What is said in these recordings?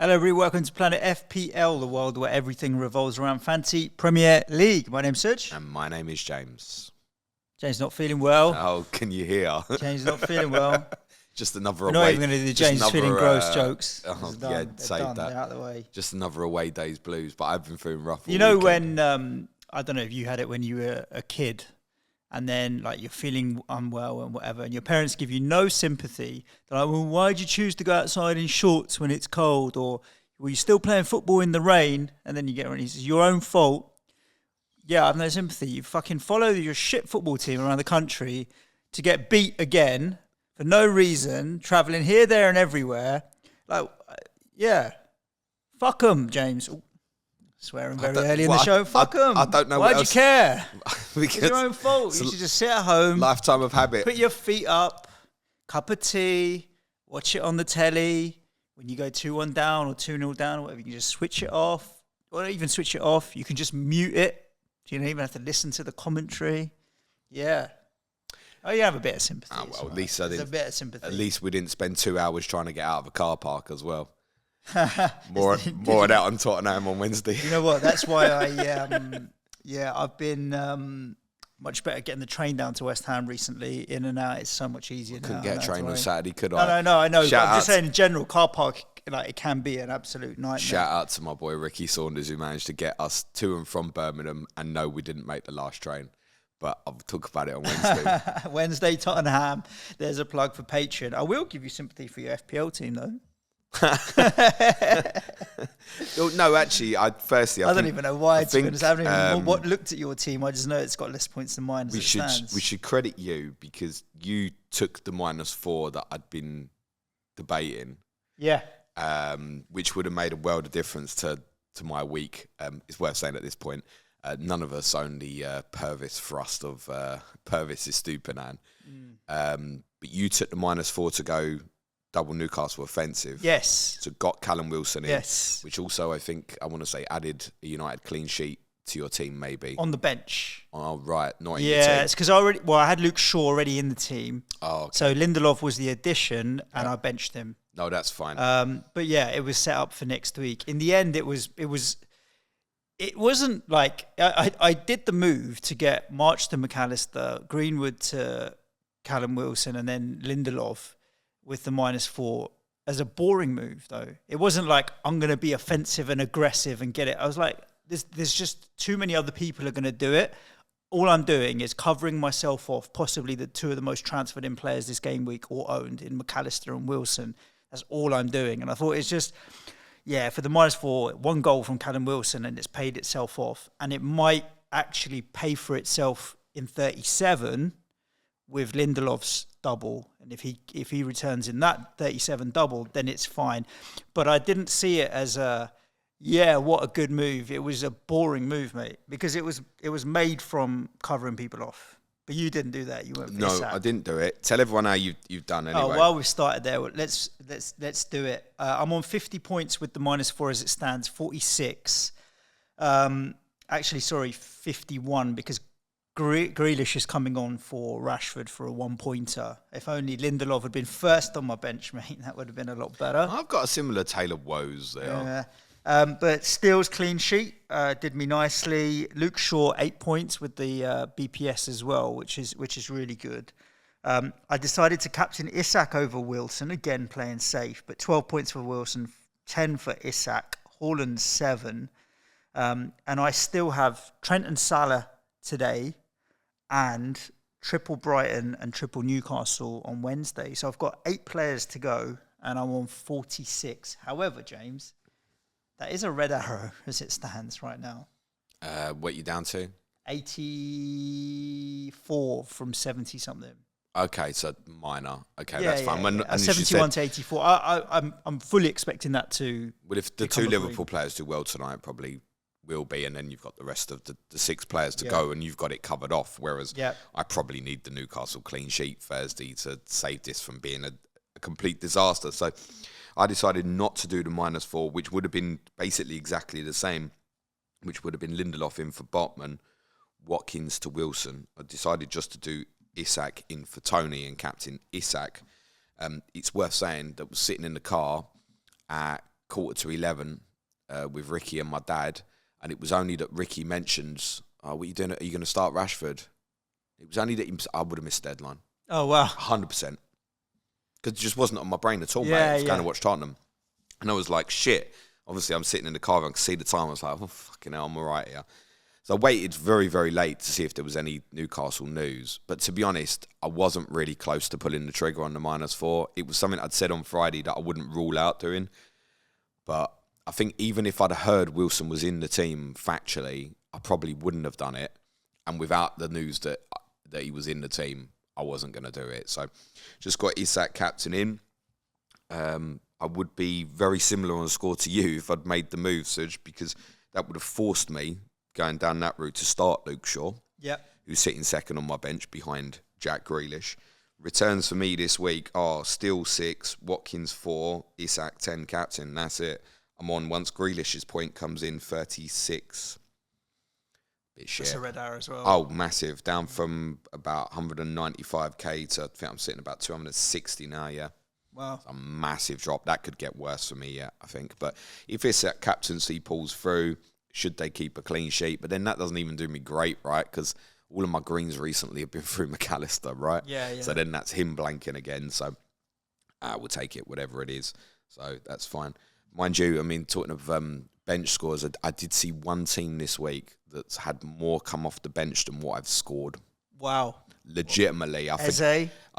Hello, everybody. Welcome to Planet FPL, the world where everything revolves around Fantasy Premier League. My name's Suj. And my name is James. James not feeling well. Oh, can you hear? James not feeling well. Just another We're away. not even going to do the James feeling gross jokes. Oh, yeah, save that. They're out of the way. Just another away day's blues, but I've been feeling rough all You know weekend. when, I don't know if you had it when you were a kid, and then like you're feeling unwell and whatever, and your parents give you no sympathy. They're like, well, why'd you choose to go outside in shorts when it's cold? Or were you still playing football in the rain? And then you get it's your own fault. Yeah, I have no sympathy. You fucking follow your shit football team around the country to get beat again for no reason, travelling here, there and everywhere. Like, yeah. Fuck them, James. Ooh, swearing very early in the show. Fuck them. I don't know Why'd what you else. care? Because It's your own fault. You should just sit at home, lifetime of habit. put your feet up, cup of tea, watch it on the telly. When you go 2-1 down or 2-0 down or whatever, you can just switch it off. Or not even switch it off. You can just mute it. You don't even have to listen to the commentary. Yeah. Oh, you have a bit of sympathy. Oh, well, right. at least I There's didn't. a bit of sympathy. At least we didn't spend 2 hours trying to get out of a car park as well. More of that on Tottenham on Wednesday. You know what? That's why I've been much better getting the train down to West Ham recently. In and out, it's so much easier now. Couldn't get a train on Saturday, could I? No, I know. But I'm just Shout out saying, in general, car park, like it can be an absolute nightmare. Shout out to my boy Ricky Saunders, who managed to get us to and from Birmingham, and no, we didn't make the last train. But I'll talk about it on Wednesday. Wednesday, Tottenham. There's a plug for Patreon. I will give you sympathy for your FPL team, though. No, actually, I don't even know why. To be honest, I haven't even what looked at your team. I just know it's got less points than mine. we should credit you because you took the -4 that I'd been debating. Yeah. Which would have made a world of difference to my week. It's worth saying at this point, none of us own the Pervis thrust of Pervis Estupinan. But you took the -4 to go double Newcastle offensive. Yes. So got Callum Wilson in. Yes. Which also, I think, I want to say, added a United clean sheet to your team, maybe. On the bench. Oh, right. Not in your team. Yeah, it's because I had Luke Shaw already in the team. Oh, okay. So Lindelof was the addition, and I benched him. No, that's fine. But yeah, it was set up for next week. In the end, it wasn't like I did the move to get March to McAllister, Greenwood to Callum Wilson, and then Lindelof with the -4 as a boring move, though. It wasn't like I'm going to be offensive and aggressive and get it. I was like, there's just too many other people are going to do it. All I'm doing is covering myself off, possibly the two of the most transferred in players this game week or owned in McAllister and Wilson. That's all I'm doing. And I thought it's just, yeah, for the -4, 1 goal from Callum Wilson and it's paid itself off. And it might actually pay for itself in 37 with Lindelof's double. And if he returns in that 37 double, then it's fine. But I didn't see it as what a good move. It was a boring move, mate, because it was made from covering people off. But you didn't do that. You went for No, I didn't do it. Tell everyone how you've done anyway. Oh, while we've started there, let's do it. I'm on 50 points with the -4 as it stands, 46. 51 because Grealish is coming on for Rashford for a 1-pointer. If only Lindelof had been first on my bench, mate, that would have been a lot better. I've got a similar tale of woes there. But Steele's clean sheet did me nicely. Luke Shaw 8 points with the BPS as well, which is really good. I decided to captain Isak over Wilson, again playing safe, but 12 points for Wilson, 10 for Isak, Haaland 7. And I still have Trent and Salah today and triple Brighton and triple Newcastle on Wednesday. So I've got 8 players to go and I'm on 46. However, James, that is a red arrow as it stands right now. What you down to? 84 from 70 something. Okay, so minor. Okay, that's fine. Yeah. 71 to 84. I'm fully expecting that to. Well, if the 2 Liverpool players do well tonight, probably will be, and then you've got the rest of the 6 players to go, and you've got it covered off. Whereas I probably need the Newcastle clean sheet Thursday to save this from being a complete disaster. So I decided not to do the -4, which would have been basically exactly the same, which would have been Lindelof in for Botman, Watkins to Wilson. I decided just to do Isak in for Toney and captain Isak. It's worth saying that was sitting in the car at 11:15 with Ricky and my dad, and it was only that Ricky mentioned, "Oh, what are you doing? Are you going to start Rashford?" It was only that I would have missed the deadline. Oh wow, 100%, because it just wasn't on my brain at all, mate. I was going to watch Tottenham, and I was like, "Shit." Obviously, I'm sitting in the car and I could see the time. I was like, "Oh fucking hell, I'm all right here." So I waited very, very late to see if there was any Newcastle news. But to be honest, I wasn't really close to pulling the trigger on the -4. It was something I'd said on Friday that I wouldn't rule out doing. But I think even if I'd heard Wilson was in the team factually, I probably wouldn't have done it. And without the news that he was in the team, I wasn't going to do it. So just got Isak captain in. I would be very similar on the score to you if I'd made the move, Suj, because that would have forced me going down that route to start Luke Shaw, who's sitting second on my bench behind Jack Grealish. Returns for me this week are Steele 6, Watkins 4, Isak 10 captain. That's it. I'm on once Grealish's point comes in 36. Bit shit. That's a red arrow as well. Oh, massive. Down from about 195k to I think I'm sitting about 260 now, yeah. Wow. It's a massive drop. That could get worse for me, yeah, I think. But if Isak captaincy pulls through, should they keep a clean sheet? But then that doesn't even do me great, right? Because all of my greens recently have been through McAllister, right? Yeah. So then that's him blanking again. So we'll take it, whatever it is. So that's fine. Mind you, I mean, talking of bench scores, I did see one team this week that's had more come off the bench than what I've scored. Wow. Legitimately. I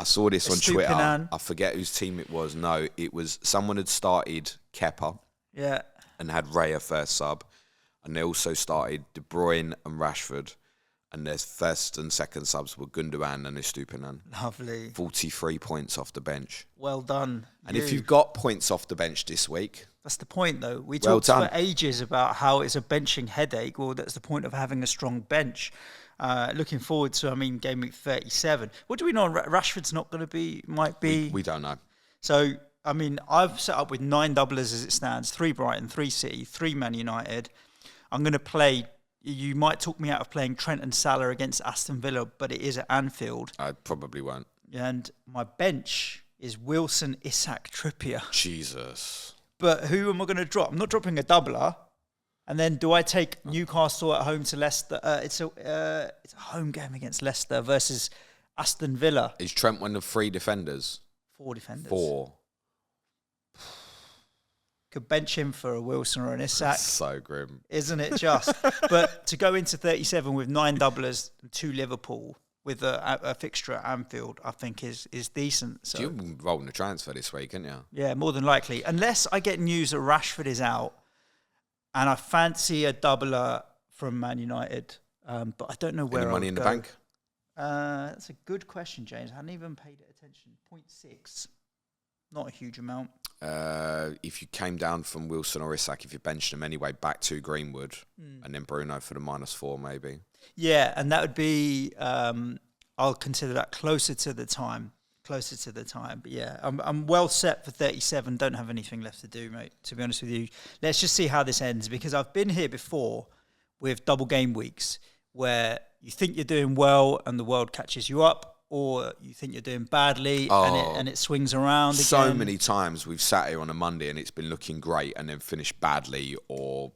saw this on Twitter. I forget whose team it was. No, it was someone had started Kepa. Yeah. And had Raya first sub. And they also started De Bruyne and Rashford. And their first and second subs were Gundogan and Estupinan. Lovely. 43 points off the bench. Well done. And if you've got points off the bench this week... That's the point, though. We talked for ages about how it's a benching headache. Well, that's the point of having a strong bench. Looking forward to, Game Week 37. What do we know? Rashford's not going to be, might be... We don't know. So, I've set up with 9 doublers as it stands. 3 Brighton, 3 City, 3 Man United. I'm going to play... You might talk me out of playing Trent and Salah against Aston Villa, but it is at Anfield. I probably won't. And my bench is Wilson, Isak, Trippier. Jesus. But who am I going to drop? I'm not dropping a doubler. And then do I take Newcastle at home to Leicester? It's a home game against Leicester versus Aston Villa. Is Trent one of 3 defenders? 4 defenders. 4. Could bench him for a Wilson or an Isak. So grim. Isn't it just? But to go into 37 with 9 doublers and 2 Liverpool with a fixture at Anfield, I think is decent. So you're rolling a transfer this week, aren't you? Yeah, more than likely. Unless I get news that Rashford is out and I fancy a doubler from Man United. But I don't know where. Any money in the bank? That's a good question, James. I hadn't even paid attention. 0.6. Not a huge amount. If you came down from Wilson or Isak, if you benched them anyway, back to Greenwood and then Bruno for the -4 maybe. Yeah, and that would be, I'll consider that closer to the time. But yeah, I'm well set for 37. Don't have anything left to do, mate, to be honest with you. Let's just see how this ends, because I've been here before with double game weeks where you think you're doing well and the world catches you up, or you think you're doing badly and it swings around again. So many times we've sat here on a Monday and it's been looking great and then finished badly, or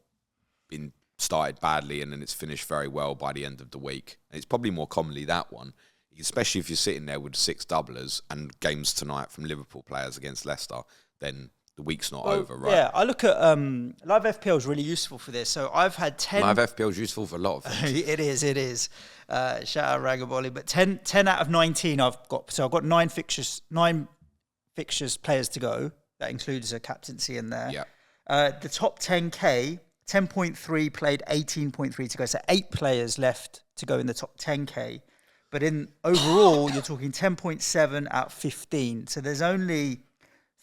been started badly and then it's finished very well by the end of the week. And it's probably more commonly that one, especially if you're sitting there with 6 doublers and games tonight from Liverpool players against Leicester, then the week's not over, right? Yeah, I look at live FPL is really useful for this. So I've had 10... Live FPL is useful for a lot of things. It is. Shout out Ragabolly. But 10 out of 19 I've got. So I've got 9 fixtures players to go. That includes a captaincy in there. Yeah. The top 10K, 10.3 played, 18.3 to go. So 8 players left to go in the top 10K. But in overall, you're talking 10.7 out of 15. So there's only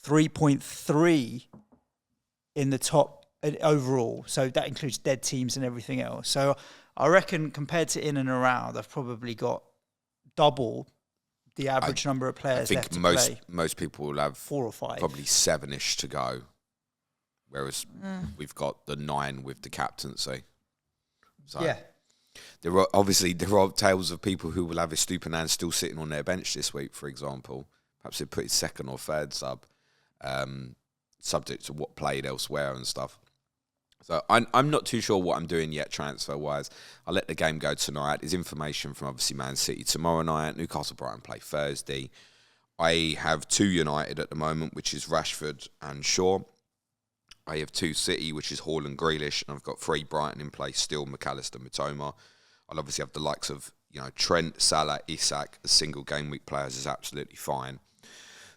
3.3 in the top overall. So that includes dead teams and everything else. So I reckon compared to in and around, I've probably got double the average number of players left to play. I think most people will have 4 or 5. Probably 7-ish to go. Whereas we've got the 9 with the captaincy. So yeah. There are tales of people who will have Estupinan still sitting on their bench this week, for example. Perhaps they put his second or third sub. subject to what played elsewhere and stuff. So I'm not too sure what I'm doing yet transfer-wise. I'll let the game go tonight. There's information from obviously Man City tomorrow night. Newcastle Brighton play Thursday. I have 2 United at the moment, which is Rashford and Shaw. I have 2 City, which is Hall and Grealish. And I've got 3 Brighton in place still, McAllister, Mitoma. I'll obviously have the likes of Trent, Salah, Isak as single game week players is absolutely fine.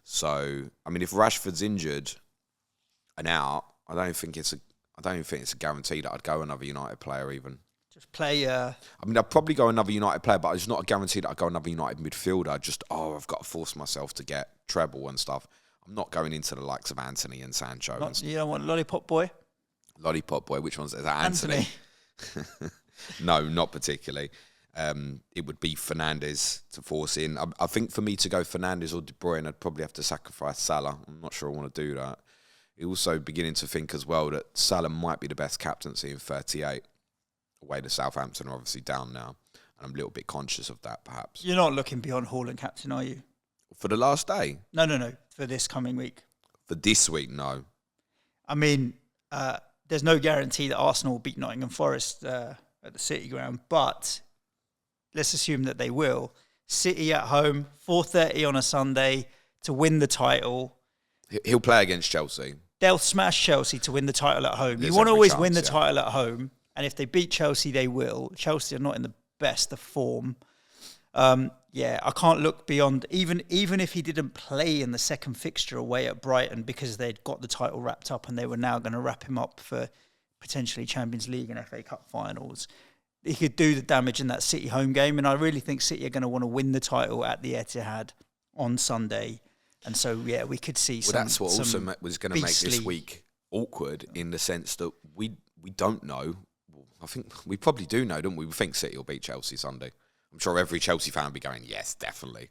So, I mean, if Rashford's injured and out, I don't think it's a guarantee that I'd go another United player even. Just play... I mean, I'd probably go another United player, but it's not a guarantee that I'd go another United midfielder. I've got to force myself to get treble and stuff. I'm not going into the likes of Anthony and Sancho. You don't want Lollipop Boy? Lollipop Boy, which one's is that? Anthony? No, not particularly. It would be Fernandes to force in. I think for me to go Fernandes or De Bruyne, I'd probably have to sacrifice Salah. I'm not sure I want to do that. Also beginning to think as well that Salah might be the best captaincy in 38. Away to Southampton are obviously down now. And I'm a little bit conscious of that, perhaps. You're not looking beyond Hall and captain, are you? For the last day? No. For this coming week. For this week, no. I mean, there's no guarantee that Arsenal will beat Nottingham Forest at the City ground, but let's assume that they will. City at home, 4:30 on a Sunday to win the title. He'll play against Chelsea. They'll smash Chelsea to win the title at home. You want to always win the title at home, and if they beat Chelsea, they will. Chelsea are not in the best of form. I can't look beyond, even if he didn't play in the second fixture away at Brighton because they'd got the title wrapped up and they were now going to wrap him up for potentially Champions League and FA Cup finals. He could do the damage in that City home game, and I really think City are going to want to win the title at the Etihad on Sunday. And so, we could see some... Well, that's what also was going to make this week awkward in the sense that we don't know. I think we probably do know, don't we? We think City will beat Chelsea Sunday. I'm sure every Chelsea fan will be going, yes, definitely.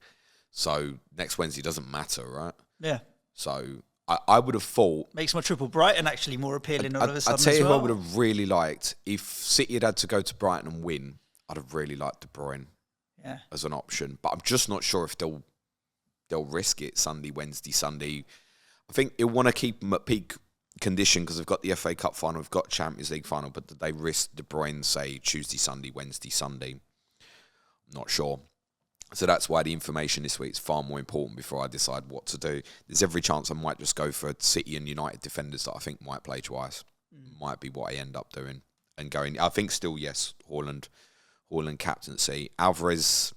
So next Wednesday doesn't matter, right? Yeah. So I would have thought... Makes my triple Brighton actually more appealing all of a sudden. I'll tell you who I would have really liked. If City had to go to Brighton and win, I'd have really liked De Bruyne as an option. But I'm just not sure if they'll risk it Wednesday, Sunday. I think he'll want to keep them at peak condition because they've got the FA Cup final, they've got Champions League final, but did they risk De Bruyne, say, Tuesday, Sunday, Wednesday, Sunday? I'm not sure. So that's why the information this week is far more important before I decide what to do. There's every chance I might just go for City and United defenders that I think might play twice. Might be what I end up doing. And going, I think still, yes, Haaland captaincy. Alvarez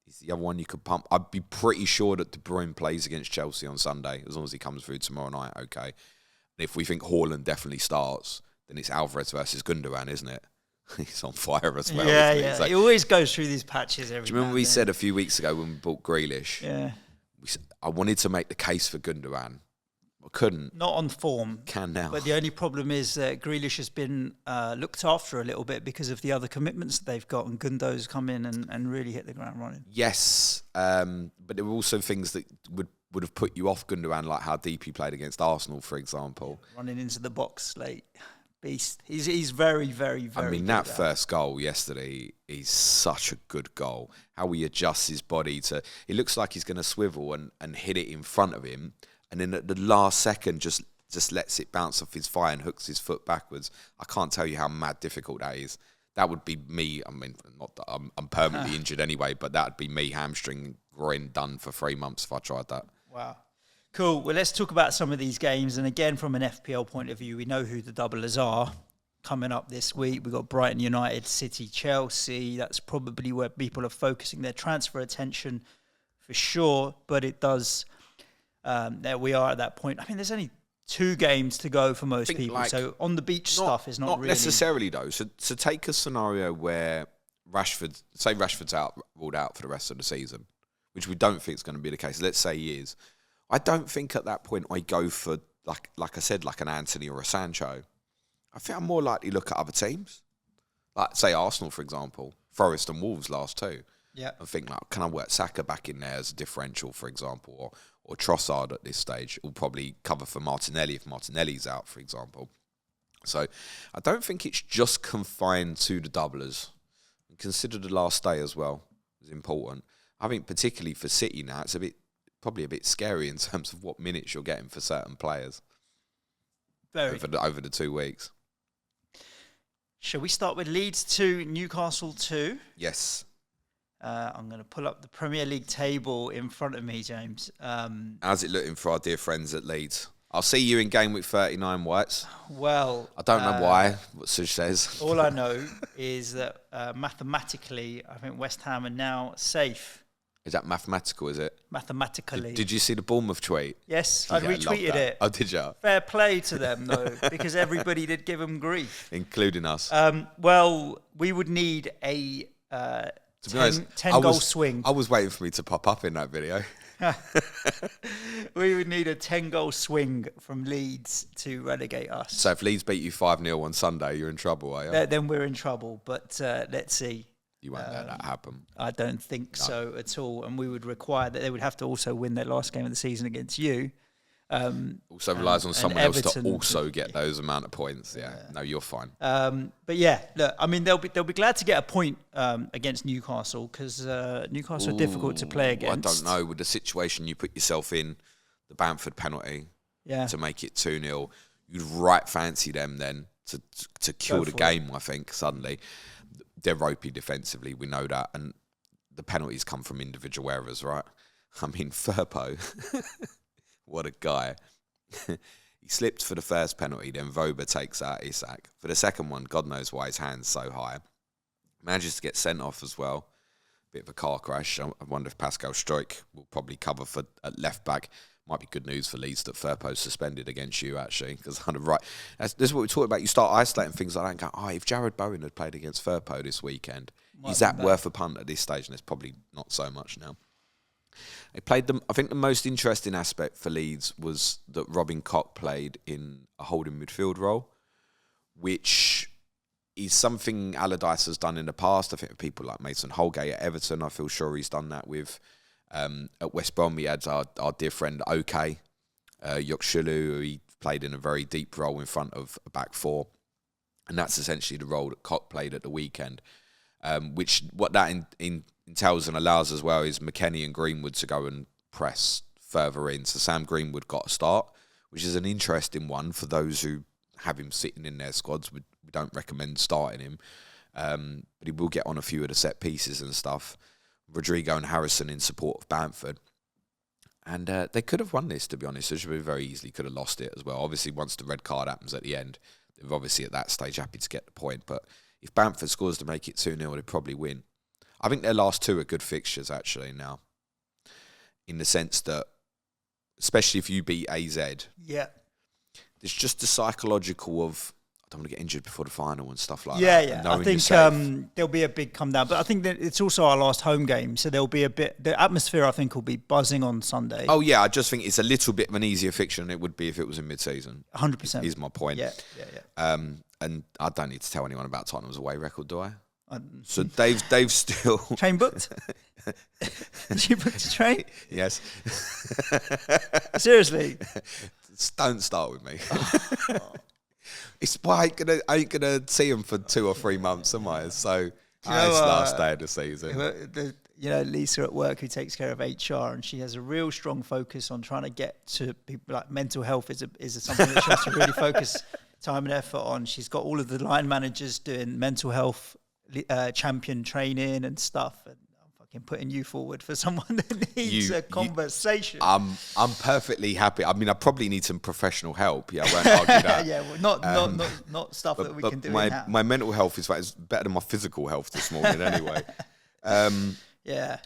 is the other one you could pump. I'd be pretty sure that De Bruyne plays against Chelsea on Sunday, as long as he comes through tomorrow night, okay. And if we think Haaland definitely starts, then it's Alvarez versus Gundogan, isn't it? He's on fire as well. Yeah. Like, he always goes through these patches every do you remember we said a few weeks ago when we bought Grealish? Yeah. I wanted to make the case for Gundogan. I couldn't. Not on form. Can now. But the only problem is that Grealish has been looked after a little bit because of the other commitments that they've got, and Gundo's come in and really hit the ground running. Yes, but there were also things that would have put you off Gundogan, like how deep he played against Arsenal, for example. Running into the box late. Beast. He's very, very, very I mean, that first goal yesterday is such a good goal. How he adjusts his body to... It looks like he's going to swivel and hit it in front of him. And then at the last second, just lets it bounce off his thigh and hooks his foot backwards. I can't tell you how mad difficult that is. That would be me. I mean, not that I'm permanently injured anyway, but that would be me hamstring groin done for 3 months if I tried that. Wow. Cool. Well, let's talk about some of these games. And again, from an FPL point of view, we know who the doublers are coming up this week. We've got Brighton United, City, Chelsea. That's probably where people are focusing their transfer attention for sure. But it does, there we are at that point. I mean, there's only 2 games to go for most people. Like, so on the beach stuff is not really... Not necessarily, though. So take a scenario where Rashford's ruled out for the rest of the season, which we don't think is going to be the case. Let's say he is. I don't think at that point I go for, like I said, like an Anthony or a Sancho. I think I'm more likely to look at other teams. Like, say, Arsenal, for example. Forest and Wolves last 2. Yeah. And think, like, can I work Saka back in there as a differential, for example, or Trossard at this stage? Will probably cover for Martinelli if Martinelli's out, for example. So I don't think it's just confined to the doublers. And consider the last day as well is important. I think particularly for City now, it's probably a bit scary in terms of what minutes you're getting for certain players. over the 2 weeks. Shall we start with Leeds 2, Newcastle 2? Yes. I'm going to pull up the Premier League table in front of me, James. How's it looking for our dear friends at Leeds? I'll see you in Gameweek 39, Whites. Well, I don't know why, what Suj says. All I know is that mathematically, I think West Ham are now safe. Is that mathematical, is it? Mathematically. Did you see the Bournemouth tweet? Yes, I retweeted it. Oh, did you? Fair play to them, though, because everybody did give them grief. Including us. Well, we would need a 10-goal swing. I was waiting for me to pop up in that video. We would need a 10-goal swing from Leeds to relegate us. So if Leeds beat you 5-0 on Sunday, you're in trouble, are you? Then we're in trouble, but let's see. You won't let that happen. I don't think so at all. And we would require that they would have to also win their last game of the season against you. Also relies on someone else to also get those amount of points. Yeah, no, you're fine. But yeah, look, I mean, they'll be glad to get a point against Newcastle because Newcastle are difficult to play against. I don't know, with the situation you put yourself in, the Brentford penalty to make it 2-0, you'd right fancy them then to kill the game, I think, suddenly. They're ropey defensively, we know that, and the penalties come from individual errors, right? I mean, Firpo, what a guy. He slipped for the first penalty, then Voba takes out Isak. For the second one, God knows why his hand's so high. Manages to get sent off as well. Bit of a car crash. I wonder if Pascal Struijk will probably cover for at left back. Might be good news for Leeds that Firpo's suspended against you, actually, because this is what we talk about. You start isolating things like that and go, if Jared Bowen had played against Firpo this weekend, is that worth a punt at this stage? And it's probably not so much now. They played them. I think the most interesting aspect for Leeds was that Robin Koch played in a holding midfield role, which is something Allardyce has done in the past. I think people like Mason Holgate at Everton, I feel sure he's done that with. At West Brom, we had our dear friend Ilkay Gundogan, who he played in a very deep role in front of a back four. And that's essentially the role that Koch played at the weekend. Which what that entails and allows as well is McKennie and Greenwood to go and press further in. So Sam Greenwood got a start, which is an interesting one for those who have him sitting in their squads. We don't recommend starting him. But he will get on a few of the set pieces and stuff. Rodrigo and Harrison in support of Brentford. And they could have won this, to be honest. They should have very easily could have lost it as well. Obviously, once the red card happens at the end, they're obviously at that stage happy to get the point. But if Brentford scores to make it 2-0, they'd probably win. I think their last two are good fixtures, actually, now. In the sense that, especially if you beat AZ, there's just the psychological of, I don't want to get injured before the final and stuff like that. Yeah. I think there'll be a big come down. But I think that it's also our last home game, so there'll be the atmosphere, I think, will be buzzing on Sunday. Oh, yeah, I just think it's a little bit of an easier fixture than it would be if it was in mid-season. 100%. Is my point. Yeah. And I don't need to tell anyone about Tottenham's away record, do I? So Dave's still... Train booked? Did you book the train? Yes. Seriously? Don't start with me. It's why I ain't gonna see him for 2 or 3 months, am I? So it's last day of the season. Lisa at work, who takes care of HR, and she has a real strong focus on trying to get to people. Like mental health is something that she has to really focus time and effort on. She's got all of the line managers doing mental health champion training and stuff. And I'm fucking putting you forward for someone that needs a conversation. I'm perfectly happy. I mean, I probably need some professional help. Yeah, I won't argue that. Yeah, well, not stuff that we can do. My mental health is better than my physical health this morning, anyway.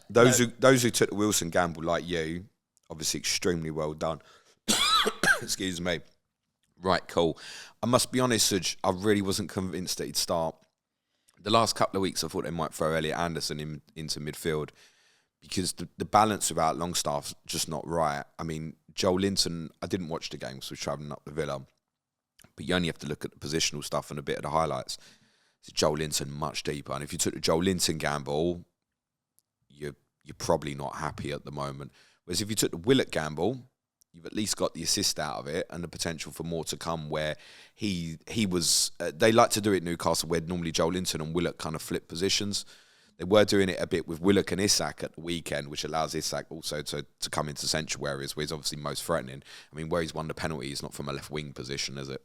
Those who took the Wilson gamble, like you, obviously extremely well done. Excuse me. Right, cool. I must be honest, Suj, I really wasn't convinced that he'd start. The last couple of weeks, I thought they might throw Elliot Anderson into midfield because the balance without Longstaff's just not right. I mean, Joel Linton, I didn't watch the game because we were travelling up the Villa, but you only have to look at the positional stuff and a bit of the highlights. So Joel Linton much deeper, and if you took the Joel Linton gamble, you're probably not happy at the moment. Whereas if you took the Willock gamble, you've at least got the assist out of it and the potential for more to come, where he was... they like to do it in Newcastle, where normally Joel Linton and Willock kind of flip positions. They were doing it a bit with Willock and Isak at the weekend, which allows Isak also to come into central areas where he's obviously most threatening. I mean, where he's won the penalty is not from a left wing position, is it?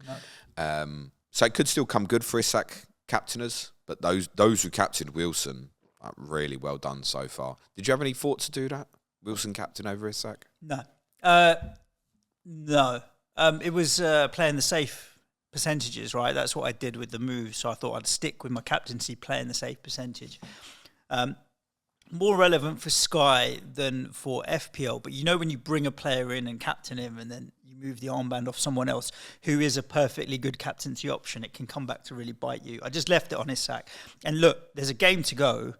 No. So it could still come good for Isak captainers, but those who captained Wilson, really well done so far. Did you have any thought to do that? Wilson captain over Isak? No. No. It was playing the safe percentages, right? That's what I did with the move. So I thought I'd stick with my captaincy, playing the safe percentage. More relevant for Sky than for FPL. But you know when you bring a player in and captain him and then you move the armband off someone else who is a perfectly good captaincy option, it can come back to really bite you. I just left it on Isak. And look, there's a game to go.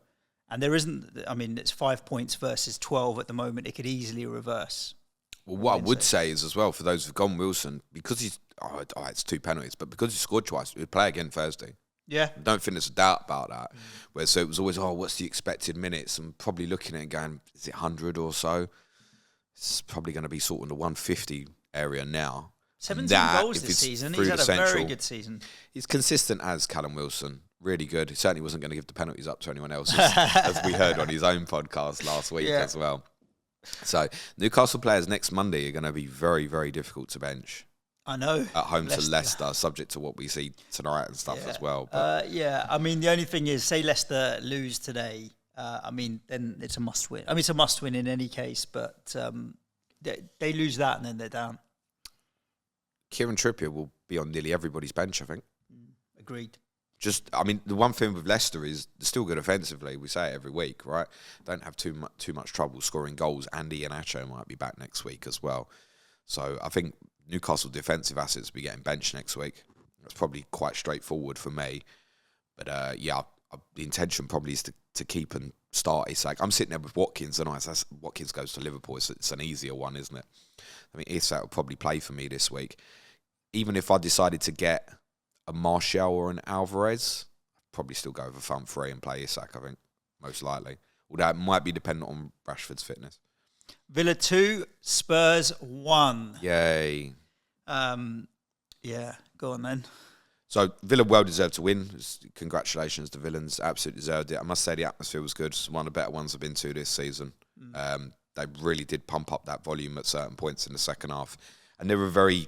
And there isn't, I mean, it's 5 points versus 12 at the moment. It could easily reverse. Well, what I would say is as well, for those who've gone Wilson, because he's, it's 2 penalties, but because he scored twice, he'd play again Thursday. Yeah. I don't think there's a doubt about that. Where so it was always, what's the expected minutes? And probably looking at it and going, is it 100 or so? It's probably going to be sort of in the 150 area now. 17 goals this season. He's had a very good season. He's consistent as Callum Wilson. Really good. He certainly wasn't going to give the penalties up to anyone else, as we heard on his own podcast last week as well. So Newcastle players next Monday are going to be very, very difficult to bench. I know. At home to Leicester, subject to what we see tonight and stuff as well. But. I mean, the only thing is, say Leicester lose today, I mean, then it's a must-win. I mean, it's a must-win in any case, but they lose that and then they're down. Kieran Trippier will be on nearly everybody's bench, I think. Agreed. I mean, the one thing with Leicester is they're still good offensively. We say it every week, right? Don't have too much trouble scoring goals. Andy Iheanacho might be back next week as well. So I think Newcastle defensive assets will be getting benched next week. That's probably quite straightforward for me. But the intention probably is to keep and start Isak. I'm sitting there with Watkins, and Watkins goes to Liverpool. It's an easier one, isn't it? I mean, Isak will probably play for me this week. Even if I decided to get a Martial or an Alvarez, I'd probably still go with a front three and play Isak, I think, most likely. Although it might be dependent on Rashford's fitness. Villa 2, Spurs 1. Yay. Go on then. So Villa well deserved to win. Congratulations to Villains, absolutely deserved it. I must say the atmosphere was good. It's one of the better ones I've been to this season. They really did pump up that volume at certain points in the second half. And they were a very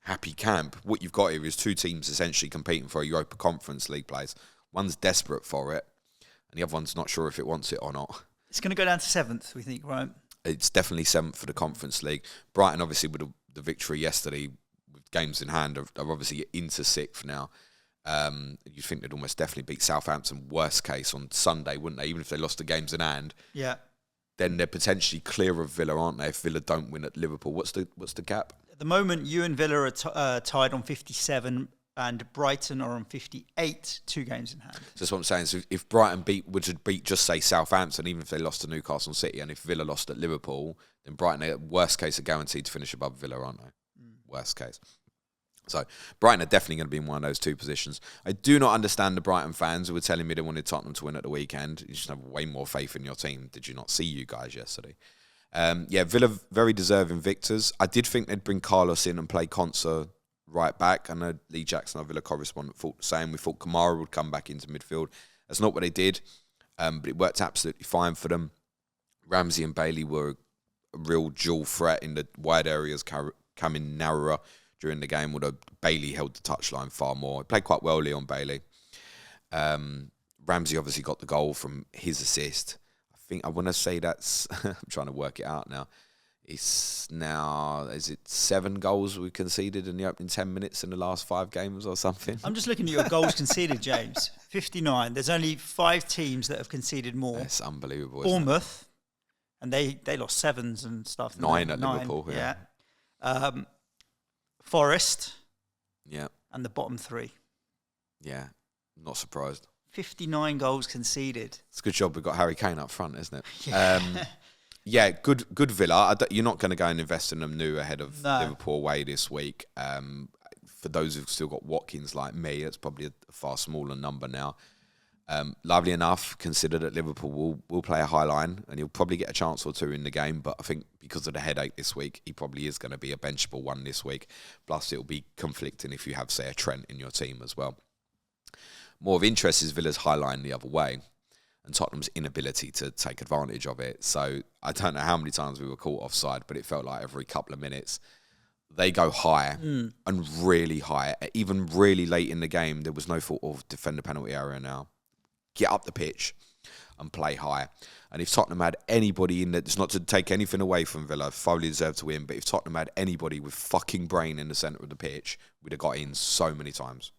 happy camp. What you've got here is two teams essentially competing for a Europa Conference League place. One's desperate for it, and the other one's not sure if it wants it or not. It's going to go down to 7th, we think, right? It's definitely 7th for the Conference League. Brighton, obviously, with the victory yesterday, with games in hand, are obviously into 6th now. You'd think they'd almost definitely beat Southampton, worst case, on Sunday, wouldn't they? Even if they lost the games in hand. Yeah. Then they're potentially clear of Villa, aren't they, if Villa don't win at Liverpool? What's the gap? At the moment, you and Villa are tied on 57 and Brighton are on 58, 2 games in hand. So that's what I'm saying. So if Brighton would beat, just say, Southampton, even if they lost to Newcastle City, and if Villa lost at Liverpool, then Brighton, at worst case, are guaranteed to finish above Villa, aren't they? Worst case. So Brighton are definitely going to be in one of those two positions. I do not understand the Brighton fans who were telling me they wanted Tottenham to win at the weekend. You should have way more faith in your team. Did you not see you guys yesterday? Villa, very deserving victors. I did think they'd bring Carlos in and play Konsa right back. I know Lee Jackson, our Villa correspondent, thought the same. We thought Kamara would come back into midfield. That's not what they did, but it worked absolutely fine for them. Ramsey and Bailey were a real dual threat in the wide areas, coming narrower during the game, although Bailey held the touchline far more. He played quite well, Leon Bailey. Ramsey obviously got the goal from his assist. I want to say that's, I'm trying to work it out now. It's now, is it 7 goals we conceded in the opening 10 minutes in the last 5 games or something? I'm just looking at your goals conceded, James. 59. There's only 5 teams that have conceded more. That's unbelievable. Bournemouth, and they lost 7s and stuff. 9 at Liverpool. Yeah. Forest. Yeah. And the bottom 3. Yeah. Not surprised. 59 goals conceded. It's a good job we've got Harry Kane up front, isn't it? Yeah. Good Villa. You're not going to go and invest in them new ahead of Liverpool away this week. For those who've still got Watkins like me, it's probably a far smaller number now. Lovely enough, consider that Liverpool will play a high line and he'll probably get a chance or 2 in the game, but I think because of the headache this week, he probably is going to be a benchable one this week. Plus, it'll be conflicting if you have, say, a Trent in your team as well. More of interest is Villa's high line the other way and Tottenham's inability to take advantage of it. So I don't know how many times we were caught offside, but it felt like every couple of minutes, they go high and really high. Even really late in the game, there was no thought of defend the penalty area now. Get up the pitch and play high. And if Tottenham had anybody in there, it's not to take anything away from Villa, thoroughly deserved to win, but if Tottenham had anybody with fucking brain in the centre of the pitch, we'd have got in so many times.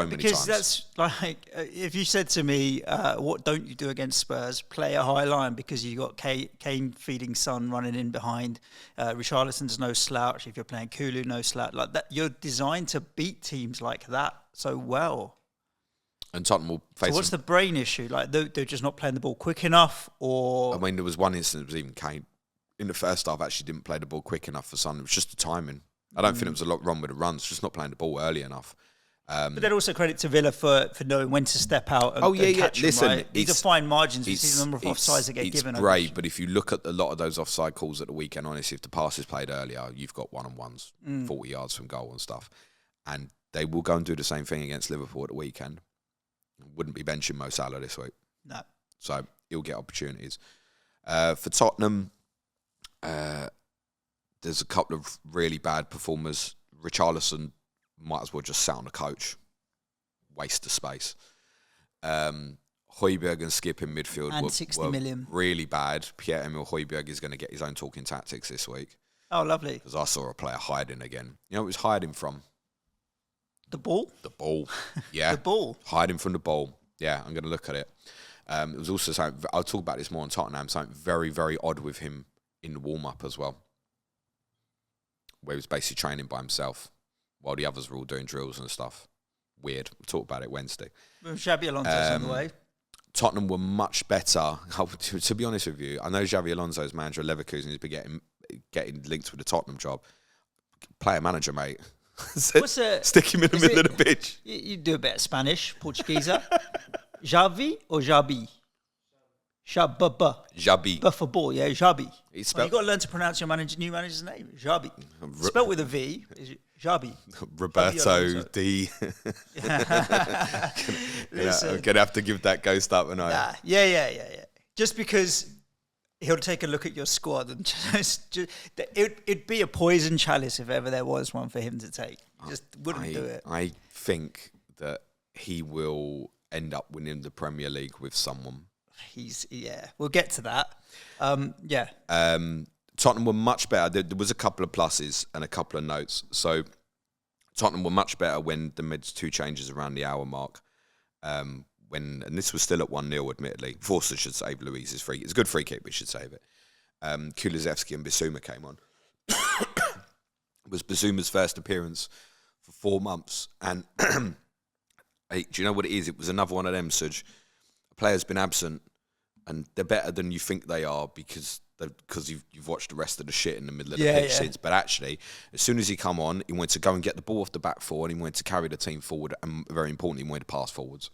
Because that's like, if you said to me, what don't you do against Spurs? Play a high line because you got Kane feeding Son running in behind. Richarlison's no slouch. If you're playing Kulu, no slouch. Like that, you're designed to beat teams like that so well. And Tottenham will face. So what's the brain issue? Like they're just not playing the ball quick enough, or? I mean, there was one instance, it was even Kane in the first half actually didn't play the ball quick enough for Son. It was just the timing. I don't think it was a lot wrong with the runs, just not playing the ball early enough. But then also credit to Villa for knowing when to step out and, catch them, Listen, right? These are fine margins. You see the number of offsides that get given. It's great, but if you look at a lot of those offside calls at the weekend, honestly, if the pass is played earlier, you've got one-on-ones, 40 yards from goal and stuff. And they will go and do the same thing against Liverpool at the weekend. Wouldn't be benching Mo Salah this week. No. So he'll get opportunities. For Tottenham, there's a couple of really bad performers. Richarlison might as well just sat on the coach. Waste of space. Højbjerg and Skip in midfield and 60 million. Really bad. Pierre-Emile Højbjerg is going to get his own talking tactics this week. Oh, lovely. Because I saw a player hiding again. You know what he was hiding from? The ball? The ball. Yeah. The ball. Hiding from the ball. Yeah, I'm going to look at it. It was also something, I'll talk about this more on Tottenham, something very, very odd with him in the warm-up as well. Where he was basically training by himself while the others were all doing drills and stuff. Weird. We'll talk about it Wednesday. Xabi Alonso's on the way. Tottenham were much better. To be honest with you, I know Xabi Alonso's manager of Leverkusen has been getting linked with the Tottenham job. Player manager, mate. Stick him in the middle of the pitch. You do a bit of Spanish, Portuguese. Xavi or Xabi? Xabi. But for ball, yeah, Xabi. You got to learn to pronounce your new manager's name. Xabi. Spelled with a V. Xabi. Roberto De. I'm going to have to give that ghost up a night. Yeah. Just because he'll take a look at your squad and it'd be a poison chalice if ever there was one for him to take. He just wouldn't do it. I think that he will end up winning the Premier League with someone. We'll get to that. Tottenham were much better. There was a couple of pluses and a couple of notes. So Tottenham were much better when they made two changes around the hour mark. And this was still at 1-0, admittedly. Forster should save Luiz's free. It's a good free kick, we should save it. Kulusevski and Bissouma came on. It was Bissouma's first appearance for 4 months. And do you know what it is? It was another one of them, Suj. A player's been absent, and they're better than you think they are because you've watched the rest of the shit in the middle of the pitch since. But actually, as soon as he come on, he wanted to go and get the ball off the back four, and he wanted to carry the team forward, and very importantly, he wanted to pass forwards.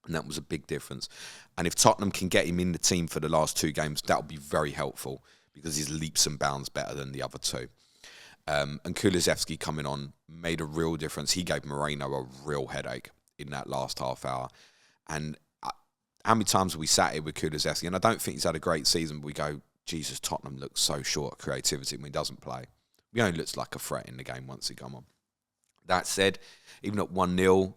And that was a big difference. And if Tottenham can get him in the team for the last 2 games, that'll be very helpful because he's leaps and bounds better than the other 2. And Kulusevski coming on made a real difference. He gave Moreno a real headache in that last half hour. And how many times have we sat here with Kulusevski? And I don't think he's had a great season, but we go, Jesus, Tottenham looks so short of creativity when he doesn't play. He only looks like a threat in the game once he come on. That said, even at 1-0,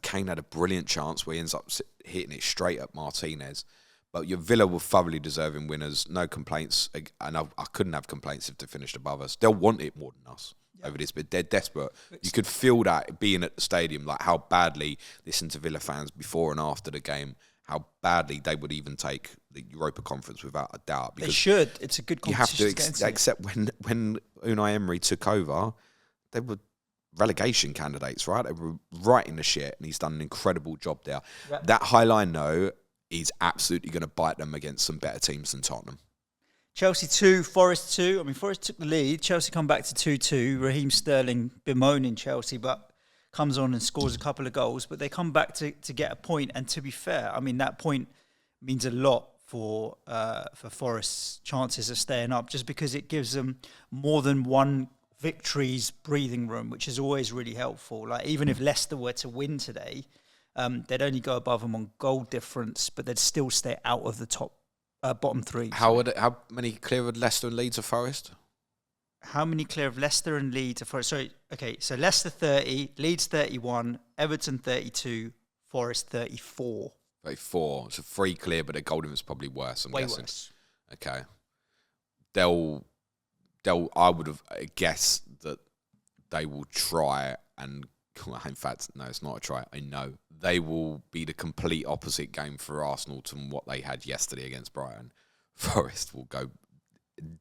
Kane had a brilliant chance where he ends up hitting it straight at Martinez. But your Villa were thoroughly deserving winners. No complaints. And I couldn't have complaints if they finished above us. They'll want it more than us over this, but they're desperate. You could feel that being at the stadium, like how badly, listen to Villa fans before and after the game, how badly they would even take the Europa Conference without a doubt. Because they should. It's a good competition. You have to accept when Unai Emery took over, they were relegation candidates, right? They were right in the shit, and he's done an incredible job there. Yep. That high line, though, is absolutely going to bite them against some better teams than Tottenham. Chelsea 2, Forest 2. I mean, Forest took the lead. Chelsea come back to 2-2. Raheem Sterling bemoaning Chelsea, but comes on and scores a couple of goals. But they come back to get a point. And to be fair, I mean, that point means a lot for Forest's chances of staying up, just because it gives them more than one victory's breathing room, which is always really helpful. Like, even if Leicester were to win today, they'd only go above them on goal difference, but they'd still stay out of the bottom 3. How many clear would Leicester and Leeds of Forest? how many clear of Leicester and Leeds are Forest? Sorry, okay, so Leicester 30, Leeds 31, Everton 32, Forest 34. 34. So 3 clear, but their goal difference is probably worse, I'm guessing. Worse. Okay. I would have guessed that they will try and, well, in fact, no, it's not a try. I know. They will be the complete opposite game for Arsenal to what they had yesterday against Brighton. Forest will go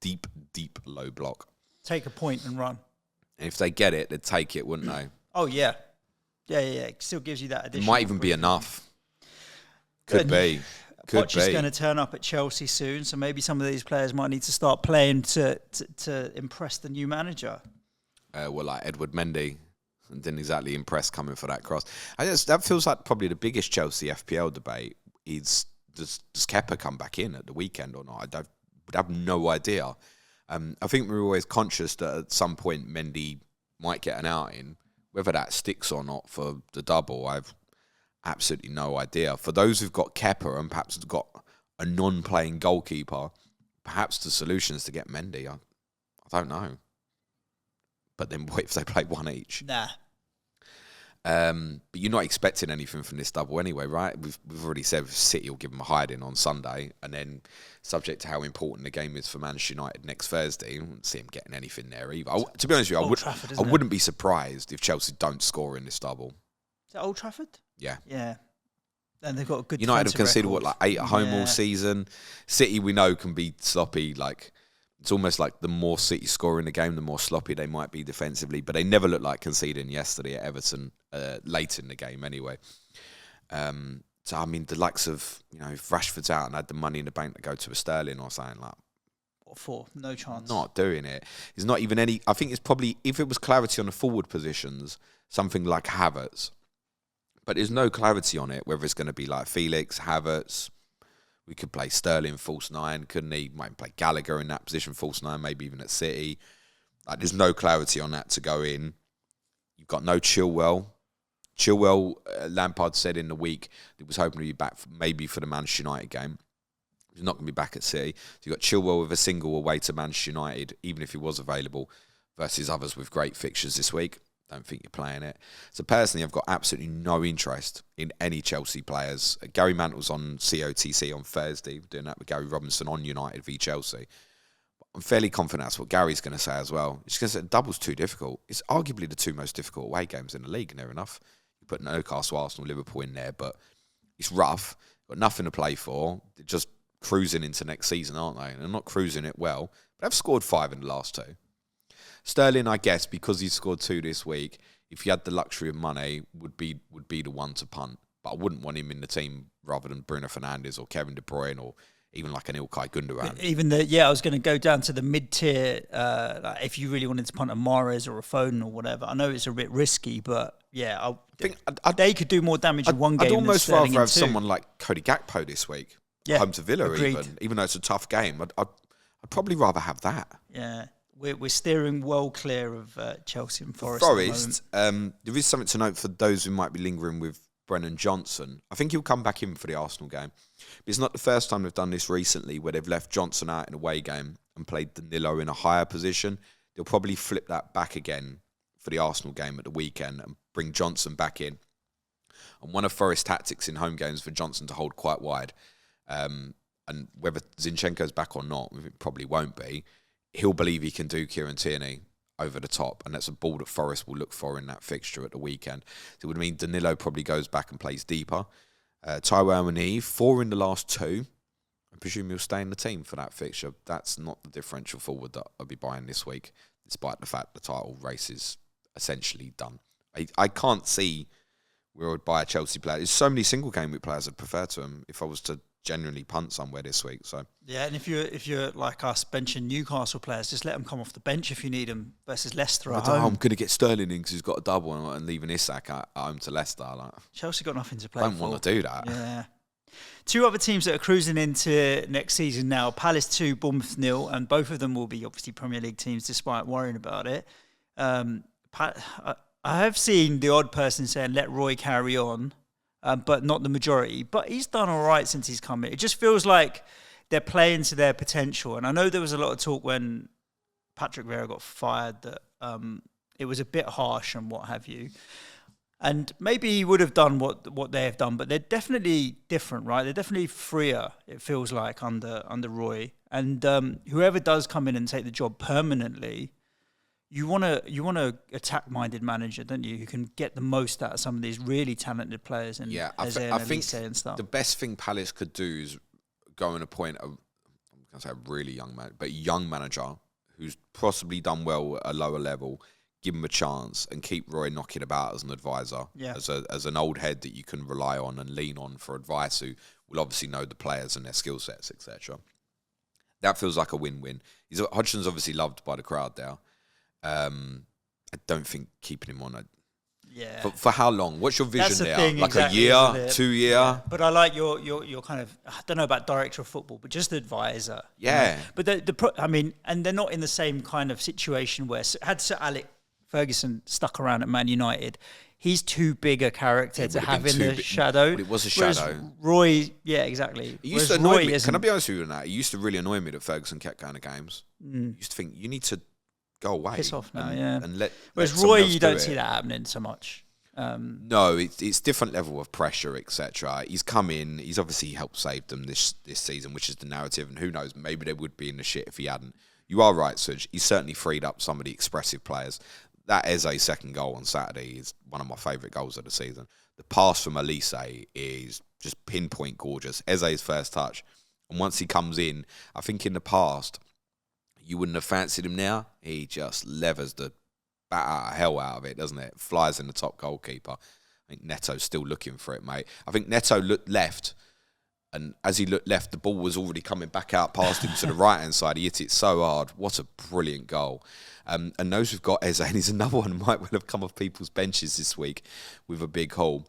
deep, deep low block. Take a point and run. And if they get it, they'd take it, wouldn't they? Oh, yeah. Yeah. It still gives you that additional. It might even be enough. Could be. Poch is going to turn up at Chelsea soon, so maybe some of these players might need to start playing to impress the new manager. Well, like Edward Mendy didn't exactly impress coming for that cross. I guess that feels like probably the biggest Chelsea FPL debate is, does Kepa come back in at the weekend or not? I would have no idea. I think we're always conscious that at some point Mendy might get an outing. Whether that sticks or not for the double, I've absolutely no idea. For those who've got Kepa and perhaps have got a non-playing goalkeeper, perhaps the solution is to get Mendy. I don't know. But then what if they play one each? Nah. But you're not expecting anything from this double anyway, right? We've already said City will give them a hiding on Sunday, and then subject to how important the game is for Manchester United next Thursday, I wouldn't see him getting anything there either. To be honest with you, I wouldn't be surprised if Chelsea don't score in this double. Is it Old Trafford? Yeah. Yeah. And they've got a good United have conceded, record. 8 at home all season. City, we know, can be sloppy. It's almost like the more City score in the game, the more sloppy they might be defensively. But they never looked like conceding yesterday at Everton, late in the game anyway. So, I mean, the likes of, if Rashford's out and had the money in the bank to go to a Sterling or something like, what for? No chance. Not doing it. There's not even any. I think it's probably, if it was clarity on the forward positions, something like Havertz. But there's no clarity on it, whether it's going to be like Felix, Havertz. We could play Sterling false 9, couldn't he? Might play Gallagher in that position, false 9, maybe even at City. There's no clarity on that to go in. You've got no Chilwell. Lampard said in the week he was hoping to be back maybe for the Manchester United game. He's not going to be back at City. So you've got Chilwell with a single away to Manchester United, even if he was available, versus others with great fixtures this week. Don't think you're playing it. So personally, I've got absolutely no interest in any Chelsea players. Gary Mantle's on COTC on Thursday, doing that with Gary Robinson on United v Chelsea. I'm fairly confident that's what Gary's going to say as well. He's going to say double's too difficult. It's arguably the 2 most difficult away games in the league, near enough. You put Newcastle, Arsenal, Liverpool in there, but it's rough. Got nothing to play for. They're just cruising into next season, aren't they? And they're not cruising it well, but they've scored 5 in the last 2. Sterling, I guess, because he scored 2 this week, if he had the luxury of money, would be the one to punt. But I wouldn't want him in the team rather than Bruno Fernandes or Kevin De Bruyne or even like an Ilkay Gundogan. I was going to go down to the mid-tier, if you really wanted to punt a Mahrez or a Foden or whatever. I know it's a bit risky, but yeah, I think they could do more damage in one game. I'd almost rather have 2. someone like Cody Gakpo this week, home to Villa, even though it's a tough game. I'd probably rather have that. Yeah. We're steering well clear of Chelsea and Forest. There is something to note for those who might be lingering with Brennan Johnson. I think he'll come back in for the Arsenal game. But it's not the first time they've done this recently, where they've left Johnson out in a away game and played Danilo in a higher position. They'll probably flip that back again for the Arsenal game at the weekend and bring Johnson back in. And one of Forest's tactics in home games for Johnson to hold quite wide. And whether Zinchenko's back or not, it probably won't be. He'll believe he can do Kieran Tierney over the top, and that's a ball that Forest will look for in that fixture at the weekend. So it would mean Danilo probably goes back and plays deeper. Taiwo Awoniyi, 4 in the last 2. I presume he'll stay in the team for that fixture. That's not the differential forward that I'll be buying this week, despite the fact the title race is essentially done. I can't see where I would buy a Chelsea player. There's so many single game week players I'd prefer to him if I was to genuinely punt somewhere this week. So yeah, and if you're like us benching Newcastle players, just let them come off the bench if you need them versus Leicester at home. I'm going to get Sterling in because he's got a double and leaving Isak at home to Leicester. Chelsea got nothing to play for. Don't want to do that. Yeah. 2 other teams that are cruising into next season now: Palace 2, Bournemouth 0, and both of them will be obviously Premier League teams, despite worrying about it. I have seen the odd person saying let Roy carry on. But not the majority. But he's done all right since he's come in. It just feels like they're playing to their potential. And I know there was a lot of talk when Patrick Vieira got fired, that it was a bit harsh and what have you. And maybe he would have done what they have done, but they're definitely different, right? They're definitely freer, it feels like, under Roy. And whoever does come in and take the job permanently, you want to attack-minded manager, don't you? Who can get the most out of some of these really talented players and I think and stuff. The best thing Palace could do is go and appoint I'm going to say a really young man, but a young manager who's possibly done well at a lower level. Give him a chance and keep Roy knocking about as an advisor, as an old head that you can rely on and lean on for advice, who will obviously know the players and their skill sets, etc. That feels like a win-win. Hodgson's obviously loved by the crowd there. I don't think keeping him on for how long? What's your vision there? Thing, like exactly, a year, 2 year? Yeah. But I like your kind of, I don't know about director of football, but just advisor. Yeah. You know? But and they're not in the same kind of situation where had Sir Alex Ferguson stuck around at Man United, he's too big a character to have in the shadow. But it was a shadow. Whereas Roy, yeah, exactly. It used to annoy me. Can I be honest with you on that? It used to really annoy me that Ferguson kept going to games. I used to think, you need to go away. Piss off now, and let Whereas Roy, you don't see that happening so much. No, it's different level of pressure, etc. He's come in. He's obviously helped save them this season, which is the narrative. And who knows, maybe they would be in the shit if he hadn't. You are right, Suj. He's certainly freed up some of the expressive players. That Eze's second goal on Saturday is one of my favourite goals of the season. The pass from Elise is just pinpoint gorgeous. Eze's first touch. And once he comes in, I think in the past, you wouldn't have fancied him now. He just levers the bat out of hell out of it, doesn't it? Flies in the top goalkeeper. I think Neto's still looking for it, mate. I think Neto looked left, and as he looked left, the ball was already coming back out past him to the right-hand side. He hit it so hard. What a brilliant goal. And those who've got Eze, and he's another one who might well have come off people's benches this week with a big haul.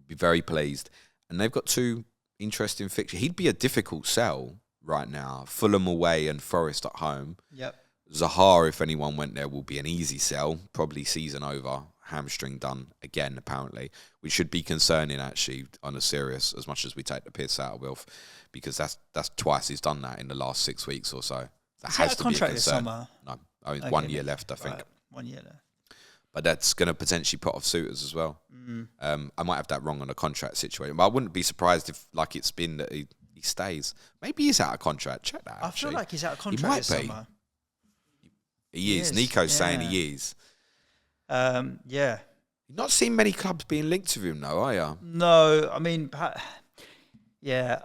Be very pleased. And they've got two interesting fixtures. He'd be a difficult sell right now. Fulham away and Forest at home. Yep. Zaha, if anyone went there, will be an easy sell. Probably season over. Hamstring done again, apparently. Which should be concerning, actually, on a serious, as much as we take the piss out of Wilf, because that's twice he's done that in the last 6 weeks or so. That has to be a concern. This summer? No. Okay, 1 year left, I think. Right. 1 year left. But that's going to potentially put off suitors as well. I might have that wrong on a contract situation. But I wouldn't be surprised if, like it's been, that he stays. Maybe he's out of contract. Check that, actually. I feel like he's out of contract this summer. He is. Nico's saying he is. Yeah. You've not seen many clubs being linked to him, though, are you? No. I mean, yeah.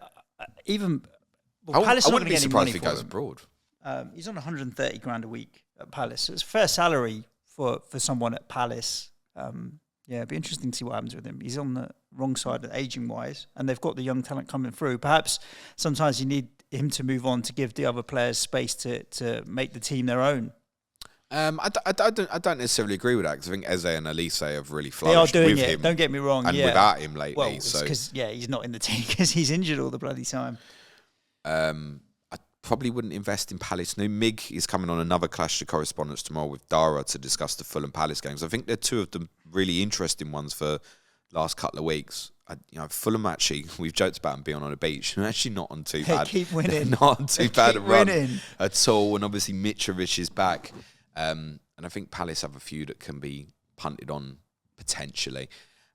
Even... Well, Palace I wouldn't be surprised if he goes abroad. He's on 130 grand a week at Palace. So it's a fair salary for someone at Palace. It'd be interesting to see what happens with him. He's on the wrong side of aging-wise, and they've got the young talent coming through. Perhaps sometimes you need him to move on to give the other players space to make the team their own. I don't necessarily agree with that, because I think Eze and Elise have really flourished they are doing with it. him. Don't get me wrong. And without him lately. Well, because he's not in the team because he's injured all the bloody time. I probably wouldn't invest in Palace. No, Mig is coming on another Clash of Correspondence tomorrow with Dara to discuss the Fulham Palace games. I think they're two of the really interesting ones for last couple of weeks. Fulham, actually, we've joked about them being on a beach. They're actually not on too bad. Keep winning. They're not on too bad a run at all. And obviously Mitrovic is back. And I think Palace have a few that can be punted on potentially.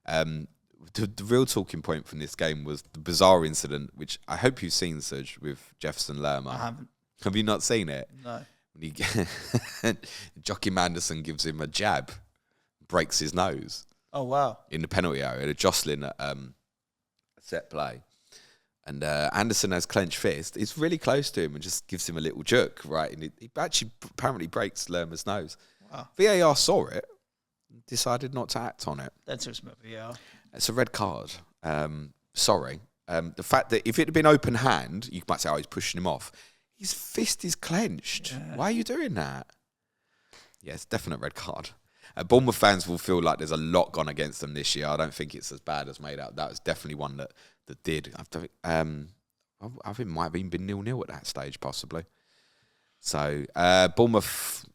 The real talking point from this game was the bizarre incident, which I hope you've seen, Suj, with Jefferson Lerma. I haven't. Have you not seen it? No. Joachim Anderson gives him a jab, breaks his nose. Oh, wow. In the penalty area. They're jostling at set play. And Anderson has clenched fist. It's really close to him and just gives him a little jerk, right? And he actually apparently breaks Lerma's nose. Wow. VAR saw it, decided not to act on it. That's what's about VAR. It's a red card. Sorry. The fact that if it had been open hand, you might say, oh, he's pushing him off. His fist is clenched. Yeah. Why are you doing that? Yeah, it's a definite red card. Bournemouth fans will feel like there's a lot gone against them this year. I don't think it's as bad as made out. That was definitely one that did. I think it might have even been 0-0 at that stage, possibly. So, Bournemouth,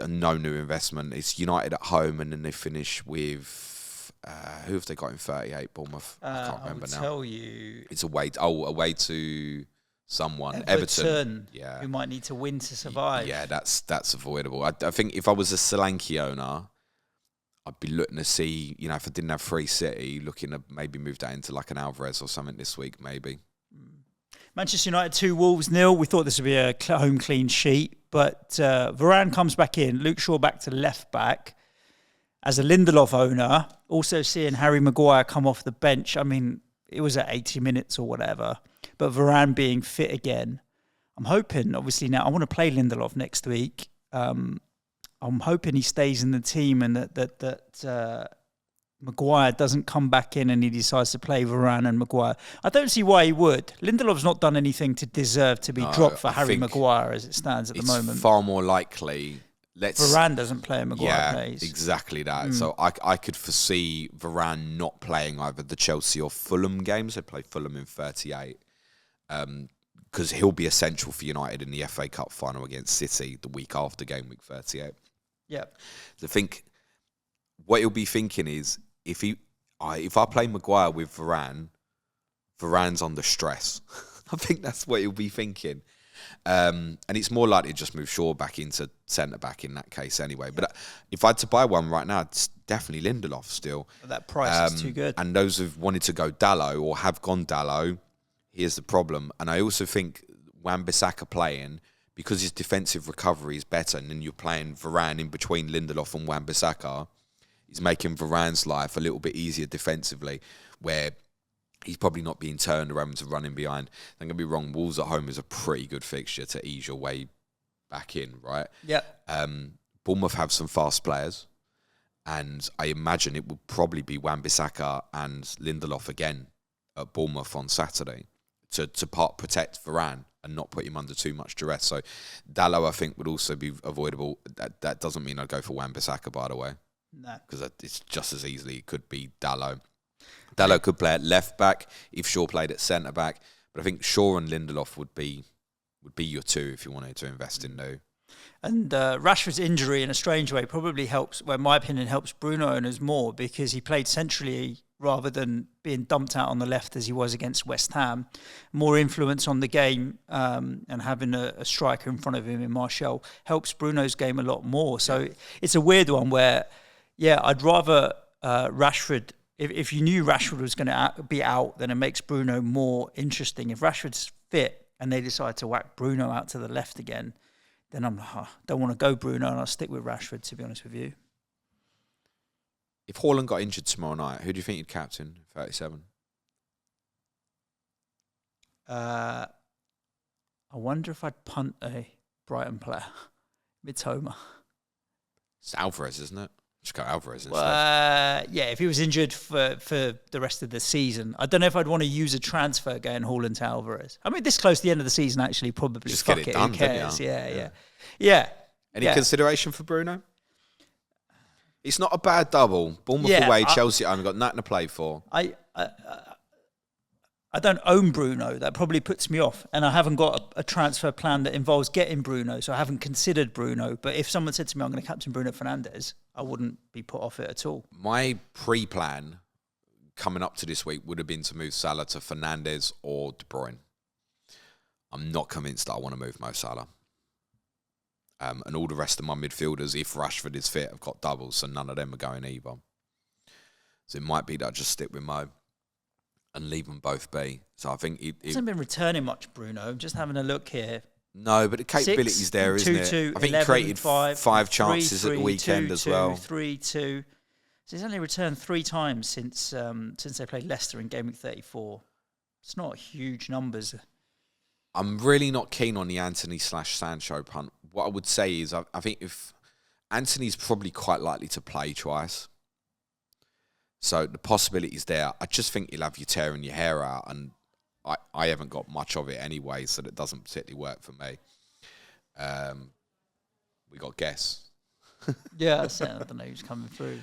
no new investment. It's United at home, and then they finish with... who have they got in 38, Bournemouth? I can't remember now. I'll tell you. It's away to Everton, who might need to win to survive. Yeah, that's avoidable. I think if I was a Solanke owner, I'd be looking to see, if I didn't have free City, looking to maybe move that into like an Alvarez or something this week, maybe. Manchester United 2, Wolves 0. We thought this would be a home clean sheet, but Varane comes back in, Luke Shaw back to left back. As a Lindelof owner, also seeing Harry Maguire come off the bench. I mean, it was at 80 minutes or whatever, but Varane being fit again. I'm hoping, obviously now, I want to play Lindelof next week. I'm hoping he stays in the team and that Maguire doesn't come back in and he decides to play Varane and Maguire. I don't see why he would. Lindelof's not done anything to deserve to be dropped for Harry Maguire as it stands at the moment. It's far more likely. Varane doesn't play and Maguire plays. Exactly that. So I could foresee Varane not playing either the Chelsea or Fulham games. They play Fulham in 38. Because he'll be essential for United in the FA Cup final against City the week after Gameweek 38. Yeah. I think what he'll be thinking is if I play Maguire with Varane's under stress. I think that's what he'll be thinking. And it's more likely to just move Shaw back into centre-back in that case anyway. But if I had to buy one right now, it's definitely Lindelof still. That price is too good. And those who've wanted to go Dalot or have gone Dalot, here's the problem. And I also think Wan-Bissaka playing, because his defensive recovery is better, and then you're playing Varane in between Lindelof and Wan-Bissaka, is making Varane's life a little bit easier defensively, where he's probably not being turned around to running behind. Don't get me wrong, Wolves at home is a pretty good fixture to ease your way back in, right? Yeah. Bournemouth have some fast players, and I imagine it will probably be Wan-Bissaka and Lindelof again at Bournemouth on Saturday to protect Varane and not put him under too much duress. So Dalot, I think, would also be avoidable. That doesn't mean I'd go for Wan-Bissaka, by the way. No. Because it's just as easily could be Dalot. Dalot could play at left back if Shaw played at centre back, but I think Shaw and Lindelof would be your two if you wanted to invest in new. And Rashford's injury, in a strange way, probably helps. Well, in my opinion, helps Bruno owners more because he played centrally rather than being dumped out on the left as he was against West Ham. More influence on the game and having a striker in front of him in Martial helps Bruno's game a lot more. So it's a weird one where, I'd rather Rashford. If you knew Rashford was going to be out, then it makes Bruno more interesting. If Rashford's fit and they decide to whack Bruno out to the left again, then I'm like, don't want to go Bruno, and I'll stick with Rashford, to be honest with you. If Haaland got injured tomorrow night, who do you think you'd captain 37? I wonder if I'd punt a Brighton player. Mitoma. It's Alvarez, isn't it? Just go Alvarez instead. If he was injured for the rest of the season. I don't know if I'd want to use a transfer going Haaland to Alvarez. I mean, this close to the end of the season, actually, probably. Just get it done, who cares? Yeah. Any consideration for Bruno? It's not a bad double. Bournemouth away, Chelsea at home, got nothing to play for. I don't own Bruno. That probably puts me off. And I haven't got a transfer plan that involves getting Bruno, so I haven't considered Bruno. But if someone said to me, I'm going to captain Bruno Fernandes, I wouldn't be put off it at all. My pre-plan coming up to this week would have been to move Salah to Fernandes or De Bruyne. I'm not convinced that I want to move Mo Salah. And all the rest of my midfielders, if Rashford is fit, have got doubles, so none of them are going either. So it might be that I just stick with Mo and leave them both be. So I think he hasn't been returning much, Bruno. I'm just having a look here. No, but the capability is there, isn't it? I think 11, he created five chances at the weekend as well. 3-2. So he's only returned 3 times since they played Leicester in Gameweek 34. It's not huge numbers. I'm really not keen on the Antony/Sancho punt. What I would say is I think if Antony's probably quite likely to play twice. So the possibility is there. I just think you'll have you tearing your hair out, and I haven't got much of it anyway, so that doesn't particularly work for me. We got guess. Yeah, that's it. I don't know who's coming through.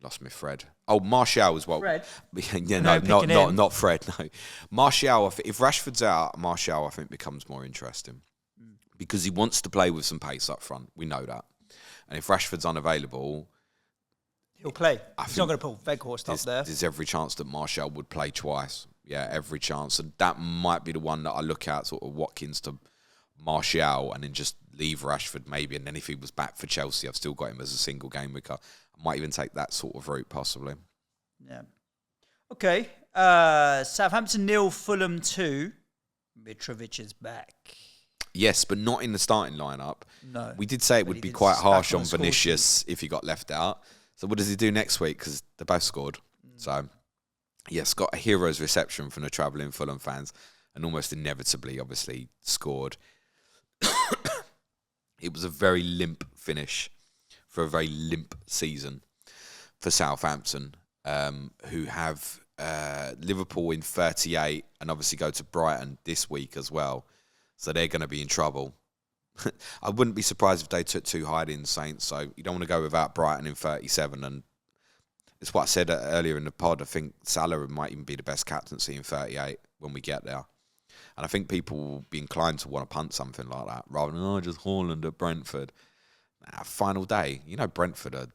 Lost me Fred. Oh, Martial as well. Fred? Yeah, not Fred, no. Martial, if Rashford's out, Martial, I think, becomes more interesting. Because he wants to play with some pace up front. We know that. And if Rashford's unavailable, he'll play. He's not going to pull Weghorst up there. There's every chance that Martial would play twice. Yeah, every chance. And that might be the one that I look at, sort of Watkins to Martial, and then just leave Rashford maybe. And then if he was back for Chelsea, I've still got him as a single game week. I might even take that sort of route, possibly. Yeah. Okay. Southampton 0, Fulham 2. Mitrovic is back. Yes, but not in the starting lineup. No. We did say it would be quite harsh on Vinicius if he got left out. So what does he do next week? Because they both scored. So, yes, got a hero's reception from the travelling Fulham fans and almost inevitably, obviously, scored. It was a very limp finish for a very limp season for Southampton, who have Liverpool in 38 and obviously go to Brighton this week as well. So they're going to be in trouble. I wouldn't be surprised if they took 2 hide-in Saints. So you don't want to go without Brighton in 37. And it's what I said earlier in the pod. I think Salah might even be the best captaincy in 38 when we get there. And I think people will be inclined to want to punt something like that rather than, just Haaland at Brentford. Final day. Brentford are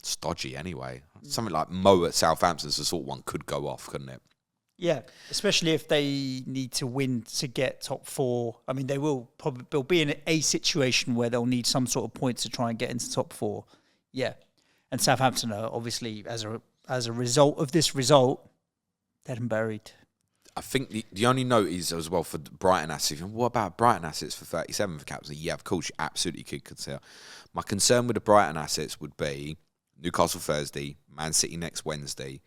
stodgy anyway. Something like Mo at Southampton's the sort of one could go off, couldn't it? Yeah, especially if they need to win to get top 4. I mean, they'll be in a situation where they'll need some sort of points to try and get into top 4. Yeah, and Southampton are obviously, as a result of this result, dead and buried. I think the only note is as well for Brighton assets. What about Brighton assets for 37 for captain? Yeah, of course, you absolutely could consider. My concern with the Brighton assets would be Newcastle Thursday, Man City next Wednesday,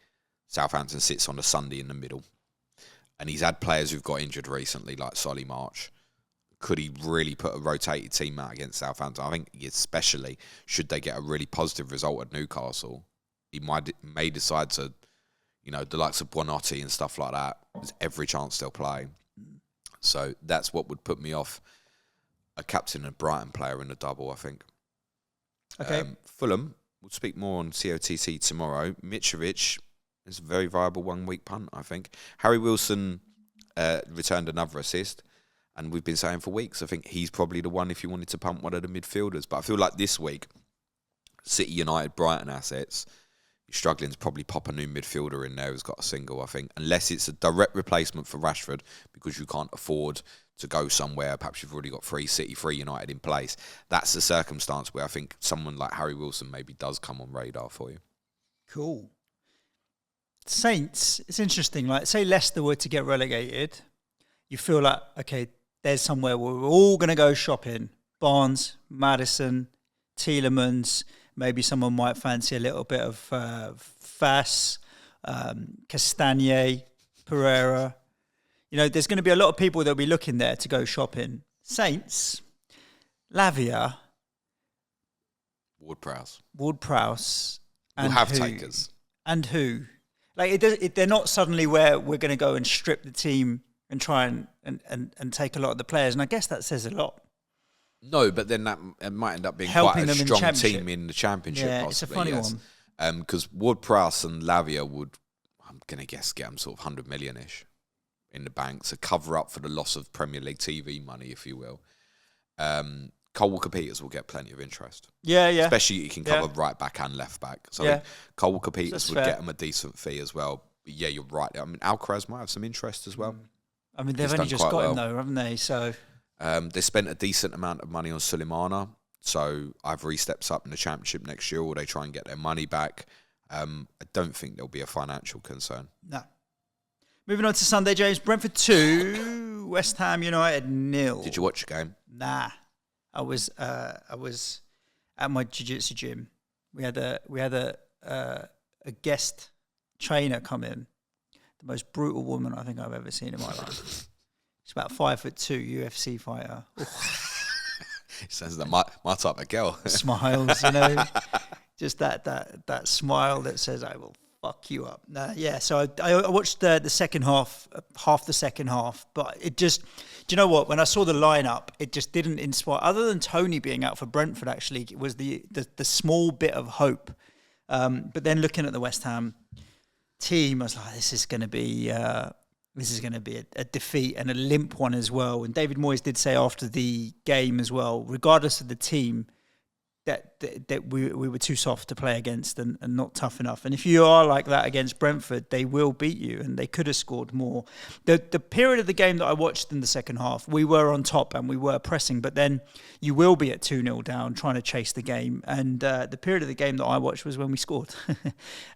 Southampton sits on a Sunday in the middle. And he's had players who've got injured recently, like Solly March. Could he really put a rotated team out against Southampton? I think especially should they get a really positive result at Newcastle, he may decide to, the likes of Buonanotte and stuff like that. There's every chance they'll play. So that's what would put me off a captain and Brighton player in the double, I think. Okay. Fulham, we'll speak more on COTC tomorrow. Mitrovic is a very viable 1-week punt, I think. Harry Wilson returned another assist, and we've been saying for weeks, I think he's probably the one if you wanted to punt one of the midfielders. But I feel like this week, City, United, Brighton assets, you're struggling to probably pop a new midfielder in there who's got a single, I think, unless it's a direct replacement for Rashford because you can't afford to go somewhere. Perhaps you've already got 3 City, 3 United in place. That's the circumstance where I think someone like Harry Wilson maybe does come on radar for you. Cool. Saints, it's interesting. Like, say Leicester were to get relegated, you feel like, okay, there's somewhere where we're all going to go shopping. Barnes, Maddison, Tielemans, maybe someone might fancy a little bit of Fass, Castagne, Pereira. There's going to be a lot of people that'll be looking there to go shopping. Saints, Lavia, Ward-Prowse. And we'll have takers. And who? Like, they're not suddenly where we're going to go and strip the team and try and take a lot of the players. And I guess that says a lot. No, but then it might end up being helping quite a strong team in the Championship. Yeah, possibly, it's a funny one. Because Ward-Prowse and Lavia would, I'm going to guess, get them sort of 100 million-ish in the bank to cover up for the loss of Premier League TV money, if you will. Cole Walker-Peters will get plenty of interest. Yeah. Especially you can cover right back and left back. So Cole Walker-Peters would get them a decent fee as well. But yeah, you're right. I mean, Alcaraz might have some interest as well. I mean, they've only just got him though, haven't they? So they spent a decent amount of money on Sulemana. So either he steps up in the Championship next year or they try and get their money back. I don't think there'll be a financial concern. No. Moving on to Sunday, James. Brentford 2, West Ham United 0. Did you watch the game? Nah. I was at my jiu-jitsu gym. We had a guest trainer come in, the most brutal woman I think I've ever seen in my life. She's about 5'2", UFC fighter. Sounds like my type of girl. Smiles, just that smile that says I will fuck you up. So I watched the second half the second half, but it just, do you know what? When I saw the lineup, it just didn't inspire. Other than Toney being out for Brentford, actually, it was the small bit of hope. But then looking at the West Ham team, I was like, this is going to be a defeat and a limp one as well. And David Moyes did say after the game as well, regardless of the team, that we were too soft to play against and not tough enough. And if you are like that against Brentford, they will beat you, and they could have scored more. The period of the game that I watched in the second half, we were on top and we were pressing, but then you will be at 2-0 down trying to chase the game. And the period of the game that I watched was when we scored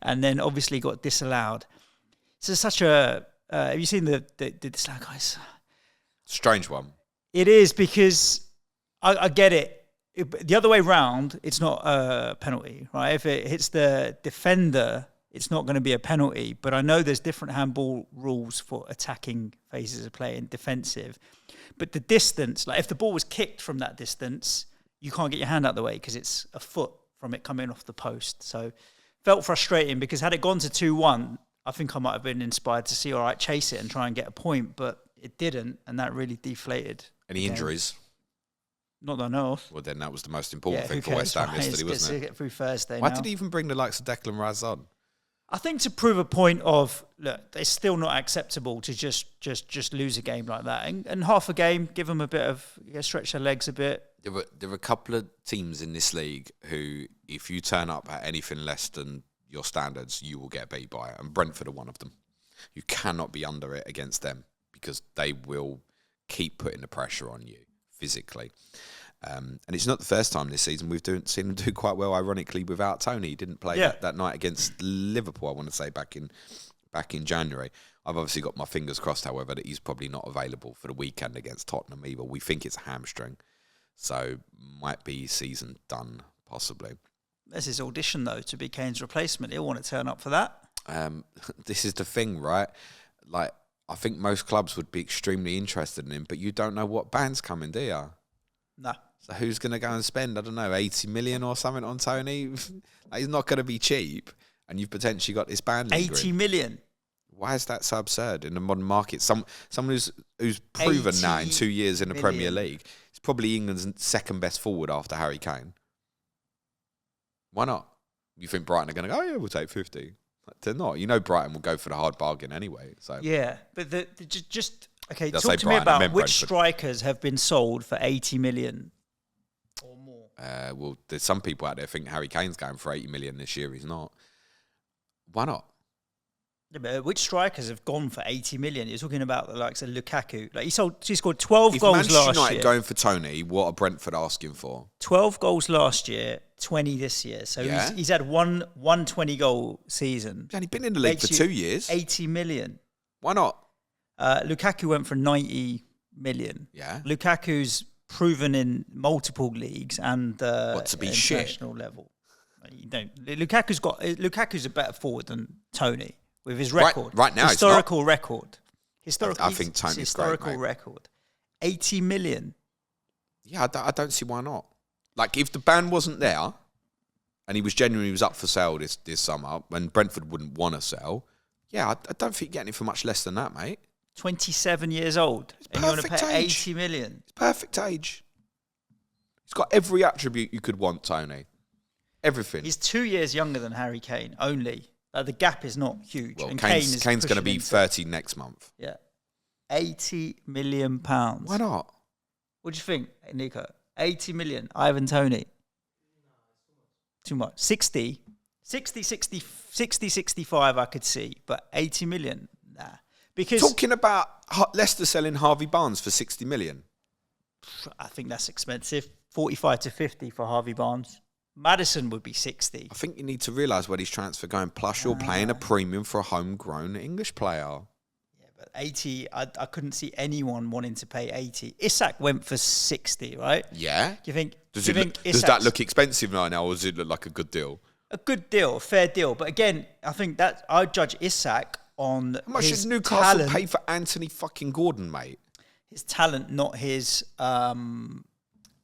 and then obviously got disallowed. So such a... have you seen the disallowed, guys? Strange one. It is, because I get it. The other way round, it's not a penalty, right? If it hits the defender, it's not going to be a penalty. But I know there's different handball rules for attacking phases of play and defensive. But the distance, like if the ball was kicked from that distance, you can't get your hand out the way because it's a foot from it coming off the post. So felt frustrating, because had it gone to 2-1, I think I might have been inspired to see, all right, chase it and try and get a point. But it didn't, and that really deflated. Any injuries? Not that I know of. Well, then that was the most important thing for West Ham yesterday, wasn't it? To get through Thursday. Why did he even bring the likes of Declan Rice on? I think to prove a point of, look, it's still not acceptable to just lose a game like that. And half a game, give them a bit of, stretch their legs a bit. There are a couple of teams in this league who, if you turn up at anything less than your standards, you will get beat by it. And Brentford are one of them. You cannot be under it against them, because they will keep putting the pressure on you physically. And it's not the first time this season we've seen them do quite well, ironically, without Toney. He didn't play that night against Liverpool, I want to say, back in January. I've obviously got my fingers crossed, however, that he's probably not available for the weekend against Tottenham either. We think it's a hamstring, so might be season done, possibly. There's his audition, though, to be Kane's replacement. He'll want to turn up for that. This is the thing, right? Like, I think most clubs would be extremely interested in him, but you don't know what band's coming, do you? No. So who's going to go and spend, I don't know, 80 million or something on Toney? He's not going to be cheap, and you've potentially got this band lingering. 80 million? Why is that so absurd in the modern market? Someone who's proven now in 2 years in the Premier League, is probably England's second best forward after Harry Kane. Why not? You think Brighton are going to go, oh yeah, we'll take 50. They're not. You know Brighton will go for the hard bargain anyway. So yeah, but okay, they'll talk to me about which strikers have been sold for 80 million or more. Well, there's some people out there think Harry Kane's going for 80 million this year. He's not. Why not? Yeah, but which strikers have gone for 80 million? You're talking about the likes of Lukaku. Like he scored 12 goals last year. Manchester United going for Toney, what are Brentford asking for? 12 goals last year, 20 this year. So he's had one 20-goal season. He's only been in the league for 2 years. 80 million. Why not? Lukaku went for 90 million. Yeah. Lukaku's proven in multiple leagues and to be international level. You don't. Lukaku's a better forward than Toney with his record. Right now, historical record. I think Toney's historical great, record. 80 million. Yeah, I don't see why not. Like, if the ban wasn't there and he was up for sale this summer, when Brentford wouldn't want to sell, yeah, I don't think you're getting it for much less than that, mate. 27 years old. And you want to pay 80 million. It's perfect age. He's got every attribute you could want, Toney. Everything. He's 2 years younger than Harry Kane, only. The gap is not huge. Well, and Kane's going to be 30 next month. Yeah. £80 million. Why not? What do you think, Nico? 80 million. Ivan Toney. Too much. 60, 65 I could see, but 80 million, nah. Because talking about Leicester selling Harvey Barnes for 60 million. I think that's expensive. 45 to 50 for Harvey Barnes. Madison would be 60. I think you need to realise where these transfers going. Plus, you're paying a premium for a homegrown English player. Yeah, but 80, I couldn't see anyone wanting to pay 80. Isak went for 60, right? Yeah. Do you think? Does that look expensive now, or does it look like a good deal? A good deal, a fair deal. But again, I think that I judge Isak on how much did Newcastle pay for Anthony fucking Gordon, mate? His talent, not his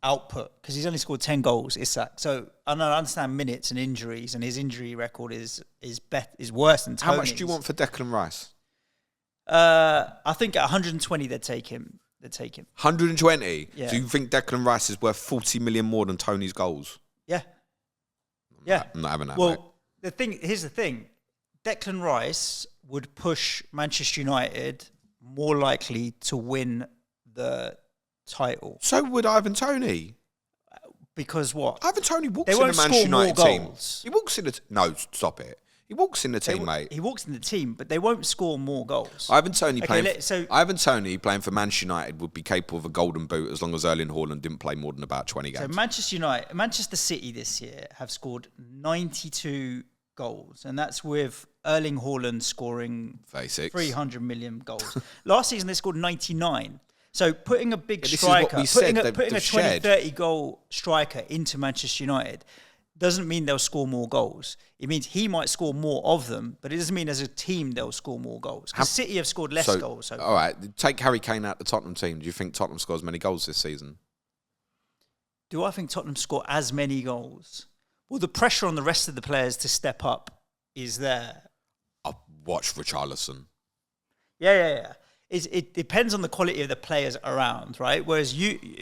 output, because he's only scored 10 goals, Isak. So I understand minutes and injuries, and his injury record is worse than Toney's. How much do you want for Declan Rice? I think at 120 they'd take him. 120? Yeah. So you think Declan Rice is worth 40 million more than Toney's goals? Yeah. I'm not having that, well, mate. Here's the thing. Declan Rice would push Manchester United more likely to win the title. So would Ivan Toney. Because what? Ivan Toney walks They in won't the Manchester score more United team. goals. He walks in the... No, stop it. He walks in the team, mate. He walks in the team, but they won't score more goals. Ivan Toney playing for Manchester United would be capable of a golden boot as long as Erling Haaland didn't play more than about 20 games. So Manchester City this year have scored 92 goals, and that's with Erling Haaland scoring 36. 300 million goals. Last season they scored 99. So putting a big striker, putting a 20, 30 goal striker into Manchester United doesn't mean they'll score more goals. It means he might score more of them, but it doesn't mean as a team they'll score more goals. Because City have scored less goals. So all right, take Harry Kane out the Tottenham team. Do you think Tottenham scores many goals this season? Do I think Tottenham score as many goals? Well, the pressure on the rest of the players to step up is there. I'll watch Richarlison. Yeah. It depends on the quality of the players around, right? Whereas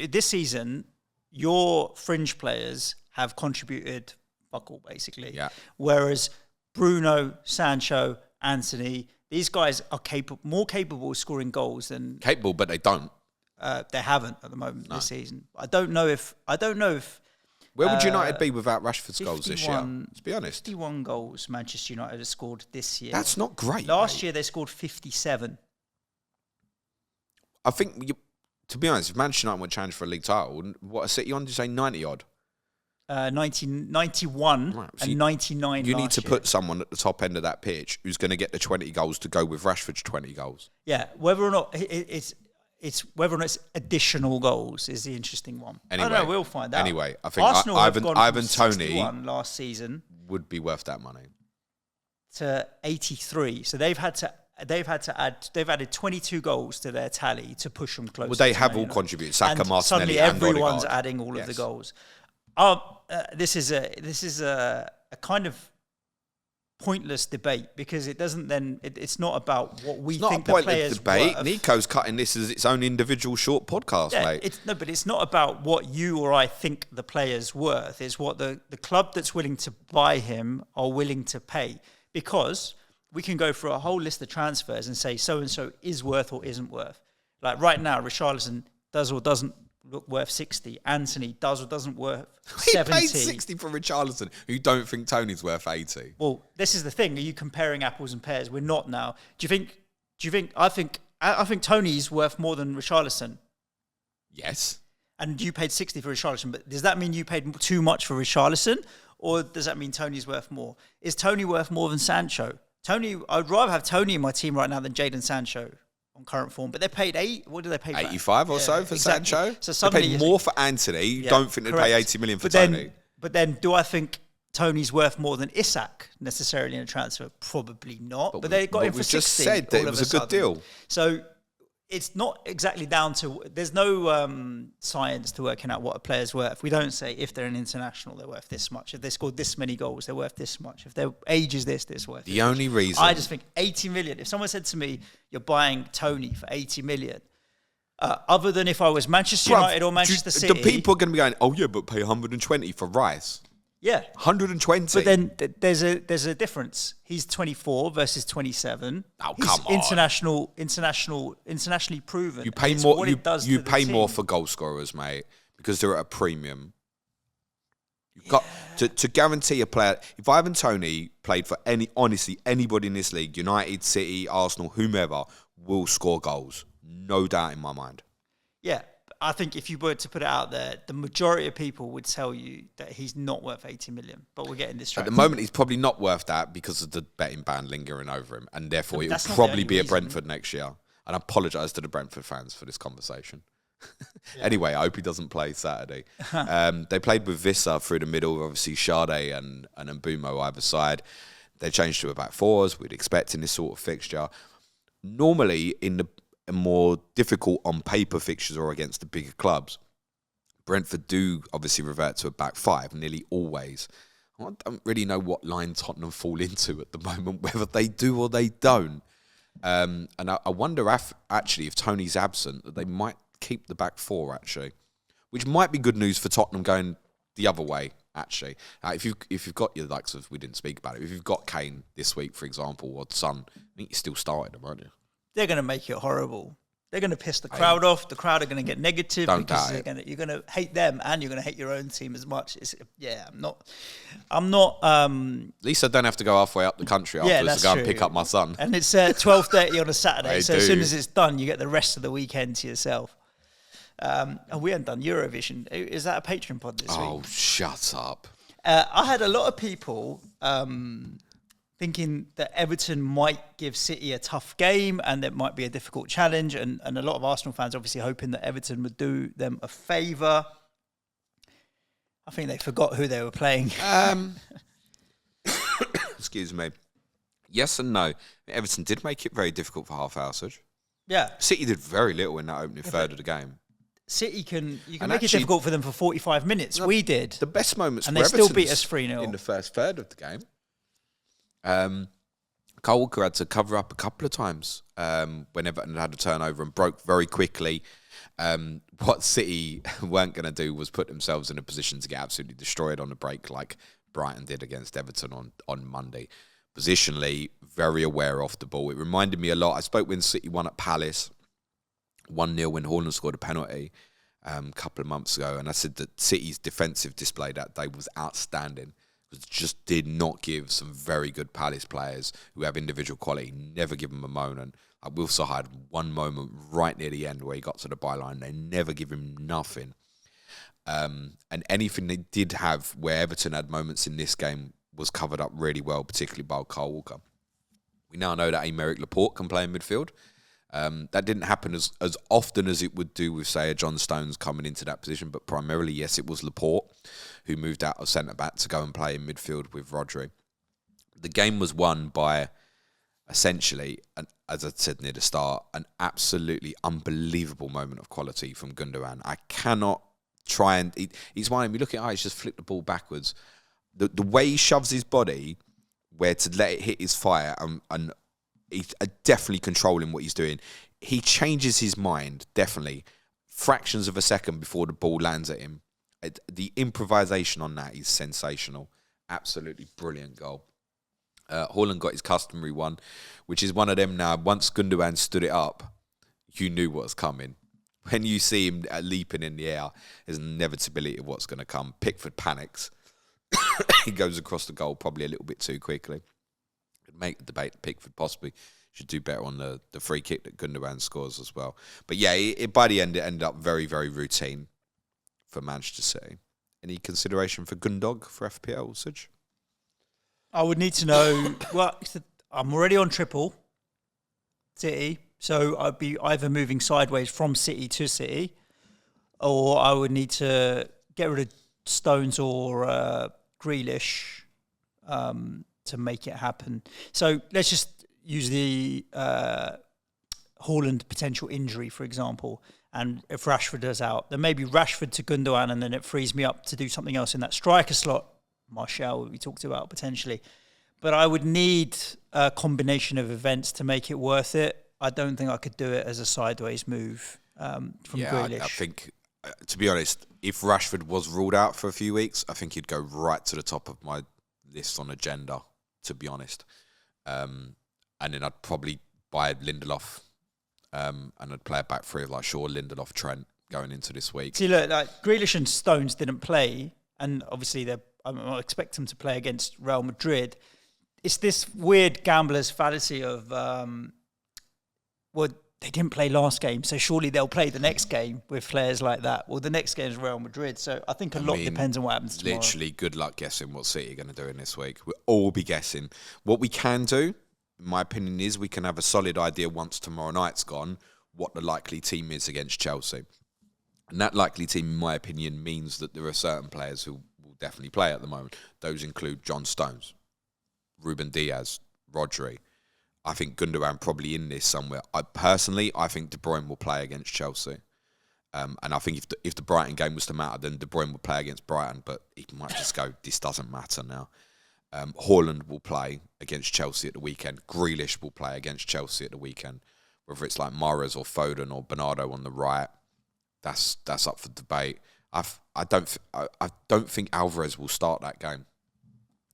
this season, your fringe players have contributed fuck all, basically. Yeah. Whereas Bruno, Sancho, Anthony, these guys are more capable of scoring goals than... Capable, but they don't. They haven't at the moment this season. I don't know if... Where would United be without Rashford's goals this year? Let's be honest. 51 goals Manchester United have scored this year. That's not great. Last year they scored 57. I think, to be honest, if Manchester United would challenge for a league title, what a City on? Did you say 90 odd? 91 right, and 99 You need to year. put someone at the top end of that pitch who's going to get the 20 goals to go with Rashford's 20 goals. Yeah, whether or not it's whether or not it's additional goals is the interesting one. Anyway, I don't know, we'll find out. Anyway, I think Arsenal Ivan Toney 61 last season would be worth that money to 83. So they've added 22 goals to their tally to push them closer. Well, they have all contributed. Saka, Martinelli, suddenly and everyone's Odegaard. adding all of the goals. This is a kind of pointless debate because it doesn't then it's not about what we think the players debate. Worth. Nico's cutting this as its own individual short podcast, mate. But it's not about what you or I think the player's worth. It's what the club that's willing to buy him are willing to pay. Because we can go through a whole list of transfers and say so-and-so is worth or isn't worth. Like right now, Richarlison does or doesn't look worth 60. Anthony does or doesn't worth 70. He paid 60 for Richarlison, who don't think Tony's worth 80. Well, this is the thing. Are you comparing apples and pears? We're not now. Do you think? I think Tony's worth more than Richarlison. Yes. And you paid 60 for Richarlison, but does that mean you paid too much for Richarlison, or does that mean Tony's worth more? Is Tony worth more than Sancho? I'd rather have Tony in my team right now than Jadon Sancho on current form. But they paid what did they pay? 85 or so for exactly. Sancho. So suddenly they paid more for Anthony. You don't think they'd pay 80 million for Tony? But then, do I think Tony's worth more than Isak necessarily in a transfer? Probably not. But they got him for 60. We just said that it was a good deal. So it's not exactly down to... There's no science to working out what a player's worth. We don't say if they're an international, they're worth this much. If they scored this many goals, they're worth this much. If their age is this worth the only reason... I just think 80 million. If someone said to me, you're buying Toney for 80 million, other than if I was Manchester United or Manchester City... The people are going to be going, oh yeah, but pay 120 for Rice. Yeah. 120. But then there's a difference. He's 24 versus 27. Oh, He's come on. Internationally proven. You pay more. You pay more for goal scorers, mate, because they're at a premium. You've got to guarantee a player. If Ivan Toney played for anybody in this league, United, City, Arsenal, whomever, will score goals. No doubt in my mind. Yeah. I think if you were to put it out there, the majority of people would tell you that he's not worth 80 million. But we're getting this right. At the moment, he's probably not worth that because of the betting ban lingering over him. And therefore, he'll probably be at Brentford next year. And I apologise to the Brentford fans for this conversation. Yeah. Anyway, I hope he doesn't play Saturday. They played with Vissa through the middle, obviously Sade and Mbumo either side. They changed to a back four, as we'd expect in this sort of fixture. Normally, in the more difficult on paper fixtures or against the bigger clubs, Brentford do obviously revert to a back five nearly always. I don't really know what line Tottenham fall into at the moment, whether they do or they don't. And I wonder if Tony's absent, that they might keep the back four actually, which might be good news for Tottenham going the other way. Actually, if you've got your likes of, we didn't speak about it, if you've got Kane this week, for example, or Son, I think you still started them, aren't you? They're going to make it horrible. they're going to piss the crowd off. The crowd are going to get negative because you're going to hate them and you're going to hate your own team as much. I'm not. At least I don't have to go halfway up the country afterwards to go and pick up my son. And it's 12:30 on a Saturday, so as soon as it's done, you get the rest of the weekend to yourself. And we haven't done Eurovision. Is that a Patreon pod this week? Oh, shut up. I had a lot of people thinking that Everton might give City a tough game and it might be a difficult challenge, and a lot of Arsenal fans obviously hoping that Everton would do them a favour. I think they forgot who they were playing. Excuse me. Yes and no. Everton did make it very difficult for half hour, Suj. Yeah. City did very little in that opening third of the game. City can make it difficult for them for 45 minutes. We did. The best moments and for they Everton still beat us 3-0 in the first third of the game. Kyle Walker had to cover up a couple of times when Everton had a turnover and broke very quickly. What City weren't going to do was put themselves in a position to get absolutely destroyed on the break like Brighton did against Everton on Monday. Positionally, very aware off the ball. It reminded me a lot. I spoke when City won at Palace 1-0 when Haaland scored a penalty a couple of months ago, and I said that City's defensive display that day was outstanding. It just did not give some very good Palace players who have individual quality, never give them a moan. And Will Saha had one moment right near the end where he got to the byline. They never give him nothing. And anything they did have where Everton had moments in this game was covered up really well, particularly by Kyle Walker. We now know that Aymeric Laporte can play in midfield. That didn't happen as often as it would do with, say, a John Stones coming into that position, but primarily, yes, it was Laporte who moved out of centre-back to go and play in midfield with Rodri. The game was won by, essentially, as I said near the start, an absolutely unbelievable moment of quality from Gundogan. I cannot try and... He's whining me, look at he's just flicked the ball backwards. The way he shoves his body, where to let it hit his fire and he's definitely controlling what he's doing. He changes his mind, definitely, fractions of a second before the ball lands at him. The improvisation on that is sensational. Absolutely brilliant goal. Haaland got his customary one, which is one of them now. Once Gundogan stood it up, you knew what was coming. When you see him leaping in the air, there's an inevitability of what's going to come. Pickford panics. He goes across the goal probably a little bit too quickly. Make the debate that Pickford possibly should do better on the free kick that Gundogan scores as well. But yeah, by the end, it ended up very, very routine for Manchester City. Any consideration for Gundog for FPL, Suj? I would need to know. Well, I'm already on triple City, so I'd be either moving sideways from City to City, or I would need to get rid of Stones or Grealish to make it happen. So let's just use the Haaland potential injury, for example. And if Rashford is out, then maybe Rashford to Gundogan, and then it frees me up to do something else in that striker slot. Martial, we talked about potentially. But I would need a combination of events to make it worth it. I don't think I could do it as a sideways move from Grealish. I think, to be honest, if Rashford was ruled out for a few weeks, I think he'd go right to the top of my list on agenda, to be honest. And then I'd probably buy Lindelof, and I'd play a back three of like Shaw, Lindelof, Trent going into this week. See, look, like Grealish and Stones didn't play, and obviously I expect them to play against Real Madrid. It's this weird gambler's fallacy of, well, they didn't play last game, so surely they'll play the next game with players like that. Well, the next game is Real Madrid, so I think a lot depends on what happens tomorrow. Literally, good luck guessing what City are going to do in this week. We'll all be guessing. What we can do, in my opinion, is we can have a solid idea once tomorrow night's gone what the likely team is against Chelsea. And that likely team, in my opinion, means that there are certain players who will definitely play at the moment. Those include John Stones, Ruben Diaz, Rodri. I think Gundogan probably in this somewhere. I think De Bruyne will play against Chelsea. And I think if the Brighton game was to matter, then De Bruyne will play against Brighton, but he might just go, this doesn't matter now. Haaland will play against Chelsea at the weekend. Grealish will play against Chelsea at the weekend. Whether it's like Mahrez or Foden or Bernardo on the right, that's up for debate. I don't think Alvarez will start that game,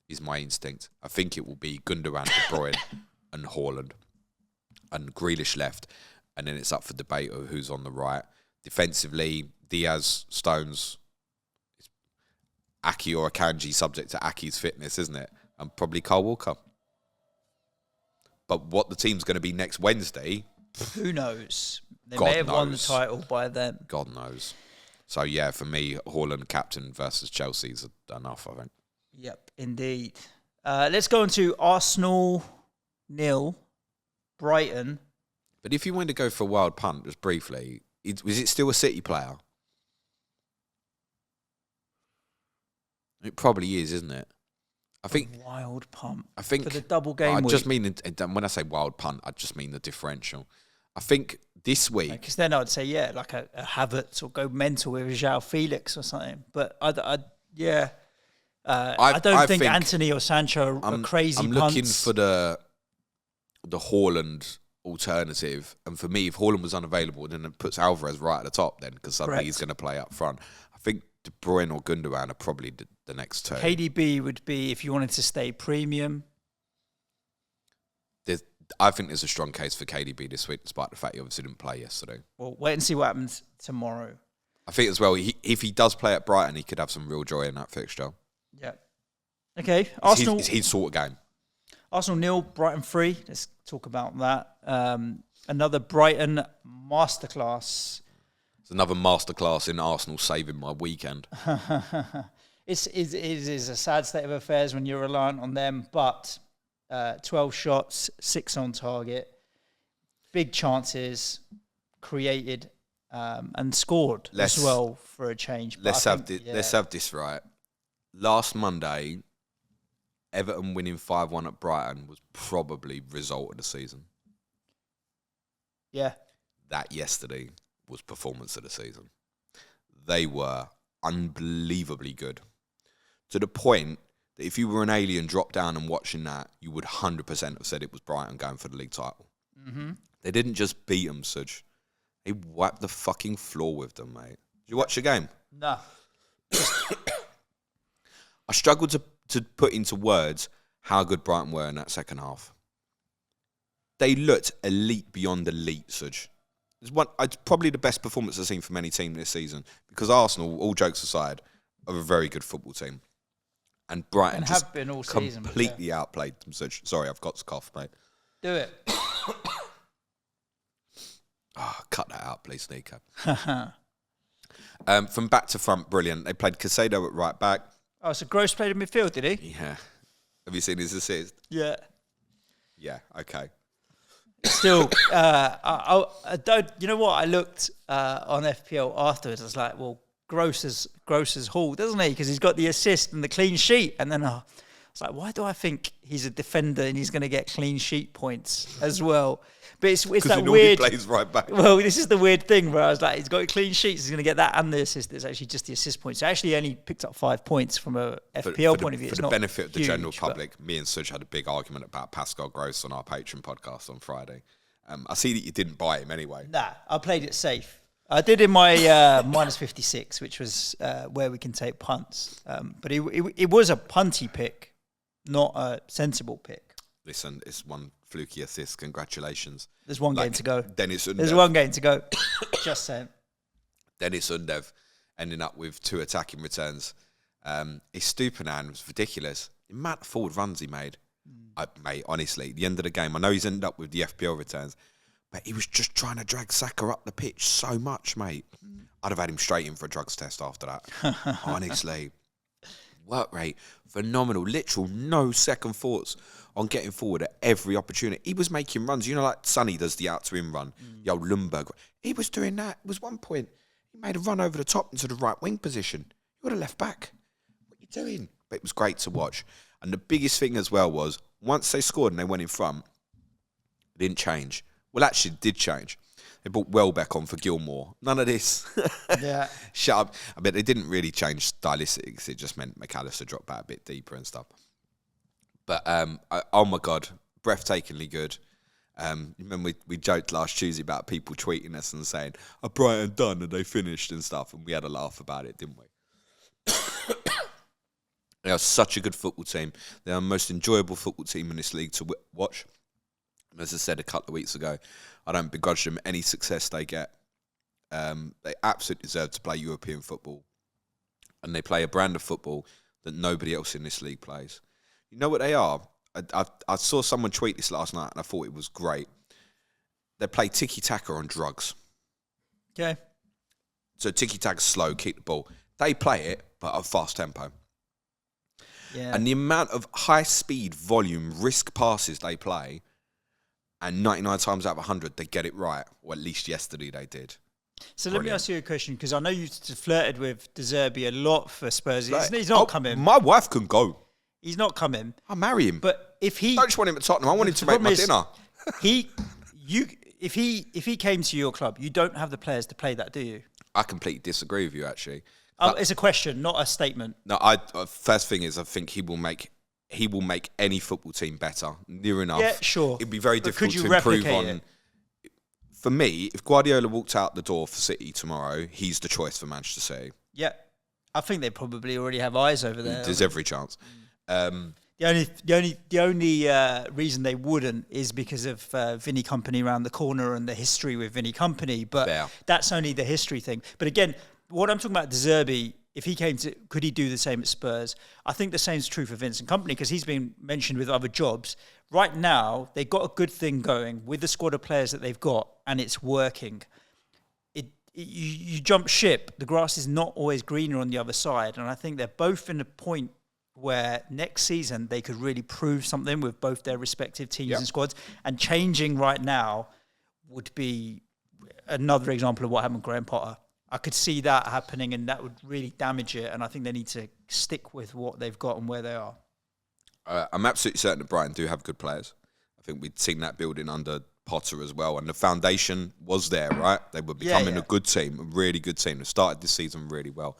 is my instinct. I think it will be Gundogan, De Bruyne and Haaland, and Grealish left. and then it's up for debate of who's on the right. Defensively, Diaz, Stones, Aki or Akanji, subject to Aki's fitness, isn't it? And probably Kyle Walker. But what the team's going to be next Wednesday... Who knows? They God may have knows. won the title by then. God knows. So, yeah, for me, Haaland captain versus Chelsea's enough, I think. Yep, indeed. Let's go on to Arsenal 0, Brighton. But if you wanted to go for a wild punt, just briefly, was it still a City player? It probably is, isn't it? I think wild punt. I think for the double game week. I just mean when I say wild punt, I just mean the differential. I think this week, because then I'd say like a Havertz or go mental with João Felix or something. But I don't think Anthony or Sancho are crazy I'm punts. looking for the Haaland alternative, and for me, if Haaland was unavailable, then it puts Alvarez right at the top. Then because suddenly he's going to play up front. I think De Bruyne or Gundogan are probably the next two. KDB would be if you wanted to stay premium. I think there's a strong case for KDB this week, despite the fact he obviously didn't play yesterday. Well, wait and see what happens tomorrow. I think as well, if he does play at Brighton, he could have some real joy in that fixture. Yeah. Okay. Arsenal. It's his sort of game. Arsenal 0, Brighton 3. Let's talk about that. Another Brighton masterclass. It's another masterclass in Arsenal saving my weekend. It is a sad state of affairs when you're reliant on them, but 12 shots, 6 on target, big chances created and scored as well for a change. Let's have this right. Last Monday, Everton winning 5-1 at Brighton was probably result of the season. Yeah. That yesterday was performance of the season. They were unbelievably good. To the point that if you were an alien drop down and watching that, you would 100% have said it was Brighton going for the league title. Mm-hmm. They didn't just beat them, Suj. They wiped the fucking floor with them, mate. Did you watch the game? No. I struggled to put into words how good Brighton were in that second half. They looked elite beyond elite, Suj. It's probably the best performance I've seen from any team this season, because Arsenal, all jokes aside, are a very good football team. And Brighton have been all season, completely outplayed them. Suj. Sorry, I've got to cough, mate. Do it. Cut that out, please, Nico. From back to front, brilliant. They played Caicedo at right back. Oh, so Gross played in midfield, did he? Yeah. Have you seen his assist? Yeah. Yeah, okay. Still, I don't. You know what? I looked on FPL afterwards. I was like, well, Gross has hauled, doesn't he? Because he's got the assist and the clean sheet. And then I was like, why do I think he's a defender and he's going to get clean sheet points as well? But it's that weird. He plays right back. Well, this is the weird thing where I was like, he's got clean sheets. He's going to get that and the assist. It's actually just the assist points. So actually, only picked up 5 points from a FPL point of view. For the benefit of the general public, me and Suj had a big argument about Pascal Gross on our Patreon podcast on Friday. I see that you didn't buy him anyway. Nah, I played it safe. I did in my minus 56, which was where we can take punts. But it was a punty pick, not a sensible pick. Listen, it's one fluky assist. Congratulations. There's one game to go. There's one game to go. Just saying. Dennis Undev ending up with 2 attacking returns. Estupinan was ridiculous. The amount of forward runs he made. Mate, honestly, the end of the game, I know he's ended up with the FPL returns, but he was just trying to drag Saka up the pitch so much, mate. I'd have had him straight in for a drugs test after that. Honestly. Work rate, phenomenal. Literal, no second thoughts on getting forward at every opportunity. He was making runs. You know, like Sonny does the out-to-in run, the old Lundberg. He was doing that. It was one point, he made a run over the top into the right wing position. He would have left back. What are you doing? But it was great to watch. And the biggest thing as well was, once they scored and they went in front, it didn't change. Well, actually, it did change. They brought Welbeck on for Gilmore. None of this. Yeah. Shut up. I bet they didn't really change stylistics. It just meant McAllister dropped back a bit deeper and stuff. But, oh my God, breathtakingly good. Remember we joked last Tuesday about people tweeting us and saying, "Are Brighton done and they finished and stuff?" And we had a laugh about it, didn't we? They are such a good football team. They are the most enjoyable football team in this league to watch. As I said a couple of weeks ago, I don't begrudge them any success they get. They absolutely deserve to play European football. And they play a brand of football that nobody else in this league plays. You know what they are? I saw someone tweet this last night and I thought it was great. They play tiki-taka on drugs. Okay. So tiki-taka slow, keep the ball. They play it, but at a fast tempo. Yeah. And the amount of high-speed, volume, risk passes they play, and 99 times out of 100, they get it right. Or at least yesterday they did. So let me ask you a question, because I know you flirted with De Zerbi a lot for Spurs. He's not coming. My wife can go. He's not coming. I'll marry him. But if he... I don't just want him at Tottenham. I want him to make my dinner. If he came to your club, you don't have the players to play that, do you? I completely disagree with you, actually. It's a question, not a statement. No, first thing is I think he will make any football team better. Near enough. Yeah, sure. It'd be very difficult to improve on. It? For me, if Guardiola walked out the door for City tomorrow, he's the choice for Manchester City. Yeah, I think they probably already have eyes over there. There's every chance. The only reason they wouldn't is because of Vinny Kompany around the corner and the history with Vinny Kompany. But that's only the history thing. But again, what I'm talking about, De Zerbi, if he came to, could he do the same at Spurs? I think the same is true for Vincent Kompany because he's been mentioned with other jobs. Right now, they've got a good thing going with the squad of players that they've got, and it's working. You jump ship, the grass is not always greener on the other side, and I think they're both in a point where next season they could really prove something with both their respective teams and squads, and changing right now would be another example of what happened with Graham Potter. I could see that happening, and that would really damage it, and I think they need to stick with what they've got and where they are. I'm absolutely certain that Brighton do have good players. I think we'd seen that building under Potter as well, and the foundation was there, right? They were becoming a good team, a really good team. They started this season really well.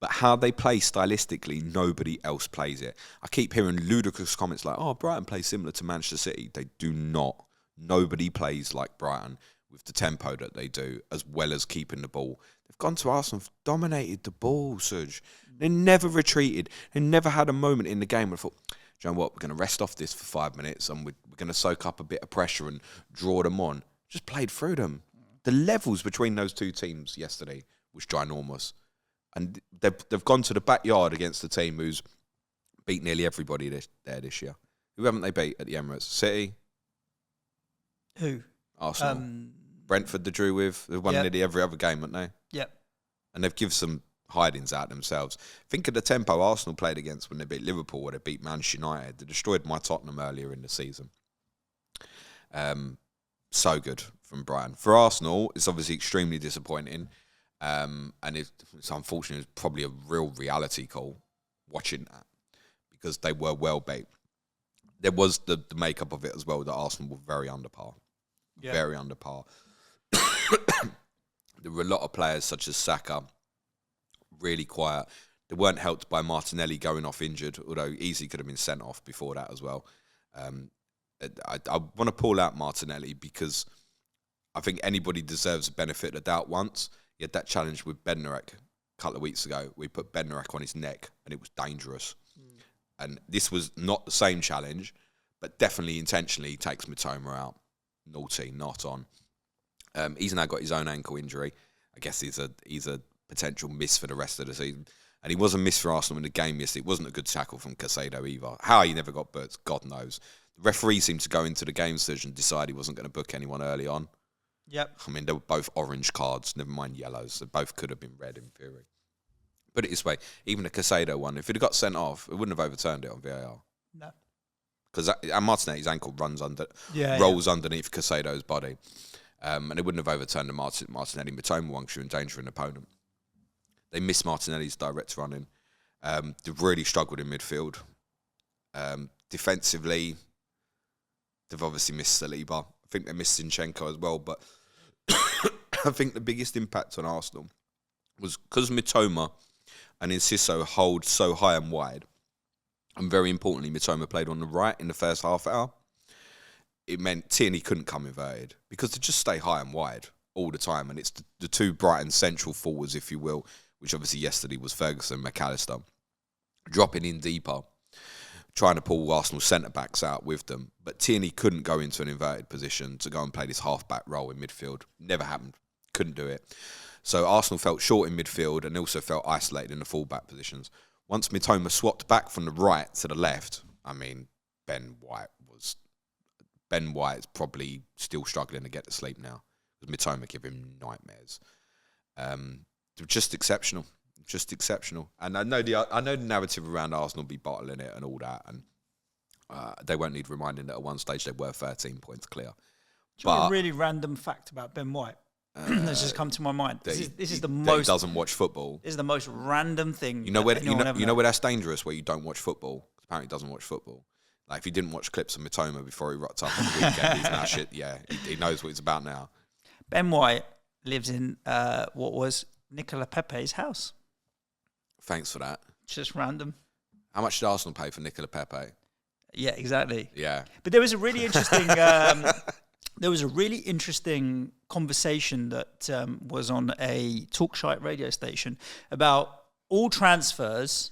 But how they play stylistically, nobody else plays it. I keep hearing ludicrous comments like, oh, Brighton plays similar to Manchester City. They do not. Nobody plays like Brighton with the tempo that they do, as well as keeping the ball. They've gone to Arsenal, dominated the ball, Suj. They never retreated. They never had a moment in the game where I thought, do you know what, we're going to rest off this for 5 minutes and we're going to soak up a bit of pressure and draw them on. Just played through them. The levels between those two teams yesterday was ginormous. And they've gone to the backyard against a team who's beat nearly everybody there this year. Who haven't they beat at the Emirates? City? Who? Arsenal. Brentford they drew with. They've won nearly every other game, haven't they? Yep. And they've given some hidings out themselves. Think of the tempo Arsenal played against when they beat Liverpool or they beat Manchester United. They destroyed my Tottenham earlier in the season. So good from Brighton. For Arsenal, it's obviously extremely disappointing. And it's unfortunate. It's probably a real reality call watching that because they were well beat. There was the makeup of it as well that Arsenal were very under par. Yeah. Very under par. There were a lot of players such as Saka, really quiet. They weren't helped by Martinelli going off injured, although easily could have been sent off before that as well. I want to pull out Martinelli because I think anybody deserves the benefit of the doubt once. He had that challenge with Bednarek a couple of weeks ago. We put Bednarek on his neck and it was dangerous. And this was not the same challenge, but definitely intentionally takes Mitoma out. Naughty, not on. He's now got his own ankle injury. I guess he's a potential miss for the rest of the season. And he was a miss for Arsenal in the game yesterday. It wasn't a good tackle from Caicedo either. How he never got booked, God knows. The referee seemed to go into the game decision and decide he wasn't going to book anyone early on. Yep. I mean, they were both orange cards, never mind yellows. They both could have been red in theory. Put it this way, even the Caicedo one, if it had got sent off, it wouldn't have overturned it on VAR. No. Because Martinelli's ankle rolls underneath Caicedo's body. And it wouldn't have overturned the Martinelli Mitoma one because you're endangering an opponent. They missed Martinelli's direct running. They've really struggled in midfield. Defensively, they've obviously missed Saliba. I think they missed Zinchenko as well. But I think the biggest impact on Arsenal was because Mitoma and Enciso hold so high and wide. And very importantly, Mitoma played on the right in the first half hour. It meant Tierney couldn't come inverted because they just stay high and wide all the time. And it's the two Brighton central forwards, if you will, which obviously yesterday was Ferguson and McAllister, dropping in deeper, trying to pull Arsenal centre-backs out with them. But Tierney couldn't go into an inverted position to go and play this half-back role in midfield. Never happened. Couldn't do it. So Arsenal felt short in midfield and also felt isolated in the full-back positions. Once Mitoma swapped back from the right to the left, I mean, Ben White's probably still struggling to get to sleep now. Because Mitoma give him nightmares. Just exceptional. And I know the narrative around Arsenal be bottling it and all that, and they won't need reminding that at one stage they were 13 points clear. Do you want a really random fact about Ben White? That's just come to my mind. This is the most. He doesn't watch football. This is the most random thing. You know where that's dangerous. Where you don't watch football. Apparently, he doesn't watch football. Like if he didn't watch clips of Mitoma before he rocked up on the weekend, he's now shit. Yeah, he knows what it's about now. Ben White lives in what was Nicola Pepe's house. Thanks for that. Just random. How much did Arsenal pay for Nicola Pepe? Yeah, exactly. Yeah. But there was a really interesting conversation that was on a Talkshite radio station about all transfers.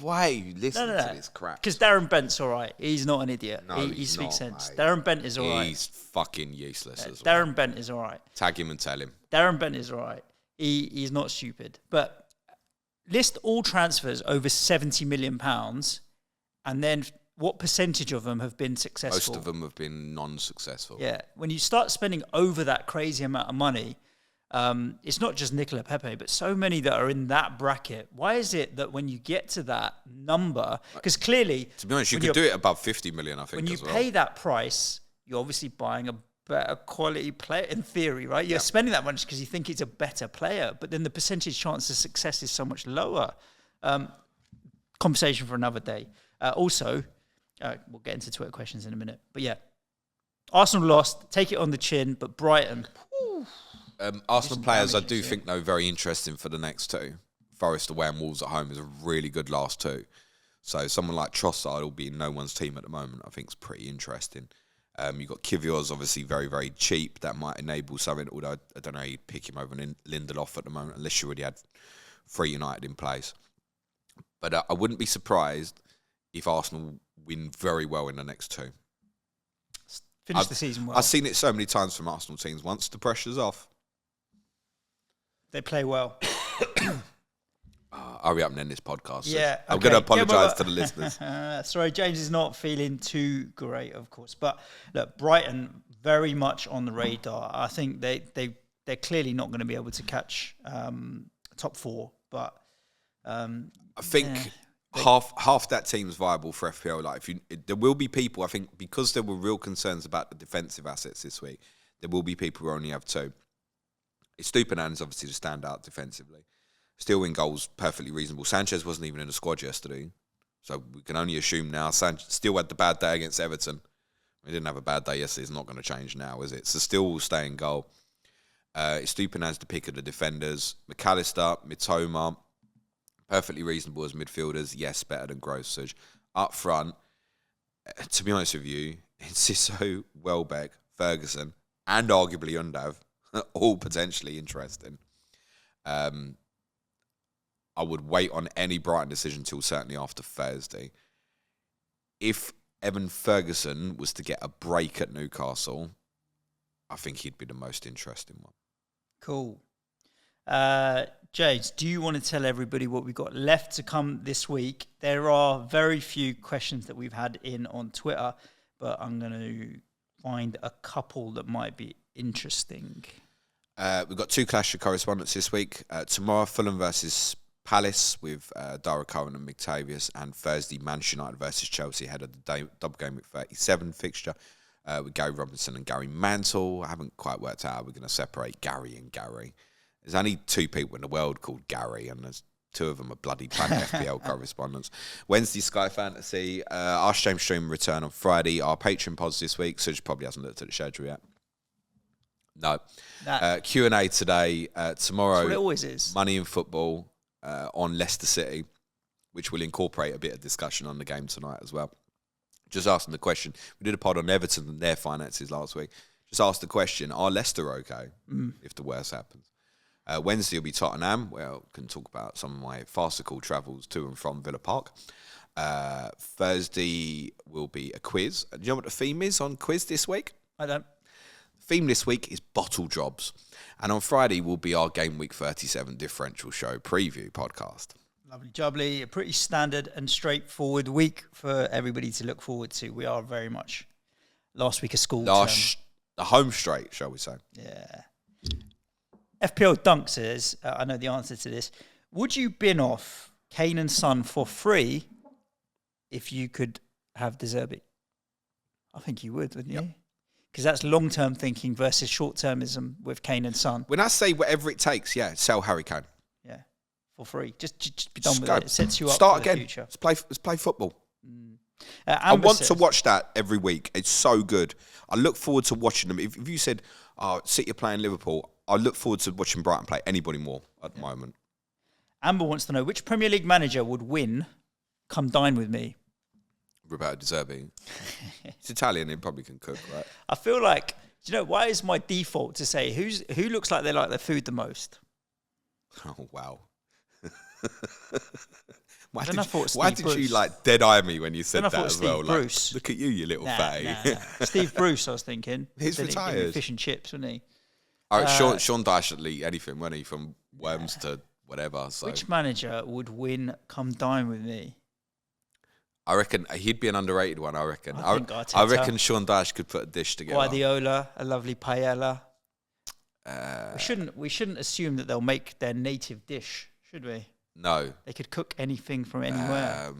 Why are you listening to this crap? Because Darren Bent's all right. He's not an idiot. No, he speaks sense. Mate. Darren Bent is all right. He's fucking useless as well. Darren Bent is all right. Tag him and tell him. Darren Bent is all right. He's not stupid. But list all transfers over £70 million, and then what percentage of them have been successful? Most of them have been non-successful. Yeah. When you start spending over that crazy amount of money, it's not just Nicola Pepe, but so many that are in that bracket. Why is it that when you get to that number, because clearly... To be honest, you could do it above 50 million, I think, when you pay that price, you're obviously buying a better quality player, in theory, right? You're spending that much because you think he's a better player, but then the percentage chance of success is so much lower. Conversation for another day. Also, we'll get into Twitter questions in a minute. But yeah, Arsenal lost, take it on the chin, but Brighton... Arsenal players, I do think, though, very interesting for the next two. Forest away and Wolves at home is a really good last two. So someone like Trossard will be in no one's team at the moment. I think it's pretty interesting. You've got Kivior's obviously very, very cheap. That might enable something, although I don't know, you'd pick him over Lindelof at the moment, unless you already had 3 United in place. But I wouldn't be surprised if Arsenal win very well in the next two. Finish the season well. I've seen it so many times from Arsenal teams. Once the pressure's off, they play well. Hurry up and end this podcast. Yeah, okay. I'm going to apologise to the listeners. Sorry, James is not feeling too great, of course. But look, Brighton very much on the radar. I think they're clearly not going to be able to catch top 4. But I think half that team's viable for FPL. Like there will be people. I think because there were real concerns about the defensive assets this week, there will be people who only have 2. Estupinan is obviously the standout defensively. Still in goals, perfectly reasonable. Sanchez wasn't even in the squad yesterday, so we can only assume now. Sanchez still had the bad day against Everton. He didn't have a bad day yesterday. It's not going to change now, is it? So still will stay in goal. Estupinan's the pick of the defenders. McAllister, Mitoma, perfectly reasonable as midfielders. Yes, better than Gross. Suj. Up front, to be honest with you, it's Sissoko, Welbeck, Ferguson, and arguably Undav. All potentially interesting. I would wait on any Brighton decision till certainly after Thursday. If Evan Ferguson was to get a break at Newcastle, I think he'd be the most interesting one. Cool. James, do you want to tell everybody what we've got left to come this week? There are very few questions that we've had in on Twitter, but I'm going to find a couple that might be interesting. We've got 2 Clash of Correspondence this week. Tomorrow, Fulham versus Palace with Dara Cohen and McTavius, and Thursday, Manchester United versus Chelsea ahead of the double game week 37 fixture with Gary Robinson and Gary Mantle. I haven't quite worked out how we're going to separate Gary and Gary. There's only 2 people in the world called Gary, and there's 2 of them are bloody Planet FPL correspondents. Wednesday, Sky Fantasy. Our James stream return on Friday. Our Patreon pods this week. Suj probably hasn't looked at the schedule yet. No. Q&A today. Tomorrow, that's what it always is. Money in Football on Leicester City, which will incorporate a bit of discussion on the game tonight as well. Just asking the question. We did a pod on Everton and their finances last week. Just asked the question, are Leicester okay if the worst happens? Wednesday will be Tottenham, where I can talk about some of my farcical travels to and from Villa Park. Thursday will be a quiz. Do you know what the theme is on quiz this week? I don't. The theme this week is bottle jobs. And on Friday will be our Game Week 37 differential show preview podcast. Lovely jubbly. A pretty standard and straightforward week for everybody to look forward to. We are very much last week of school term. The home straight, shall we say. Yeah. FPL Dunk says, I know the answer to this. Would you bin off Kane and Son for free if you could have De Zerbi? I think you would, wouldn't you? Because that's long-term thinking versus short-termism with Kane and Son. When I say whatever it takes, sell Harry Kane. Yeah, for free. Just be done with it. It sets you up Start for again. the future. Let's play football. I want to watch that every week. It's so good. I look forward to watching them. If you said, City are playing Liverpool, I look forward to watching Brighton play anybody more at the moment. Amber wants to know, which Premier League manager would win Come Dine With Me? Roberto De Zerbi. He's Italian, he probably can cook, right? I feel like, why is my default to say who looks like they like their food the most? Oh, wow. Why did you like dead eye me when you said that as well? Bruce. Look at you, you little fatty. Steve Bruce, I was thinking. He's retired. Fish and chips, wasn't he? Sean Dyche would eat anything, wasn't he? From worms to whatever. So. Which manager would win Come Dine With Me? I reckon he'd be an underrated one, I reckon. I reckon Sean Dyche could put a dish together. Guardiola, a lovely paella. We shouldn't assume that they'll make their native dish, should we? No. They could cook anything from anywhere.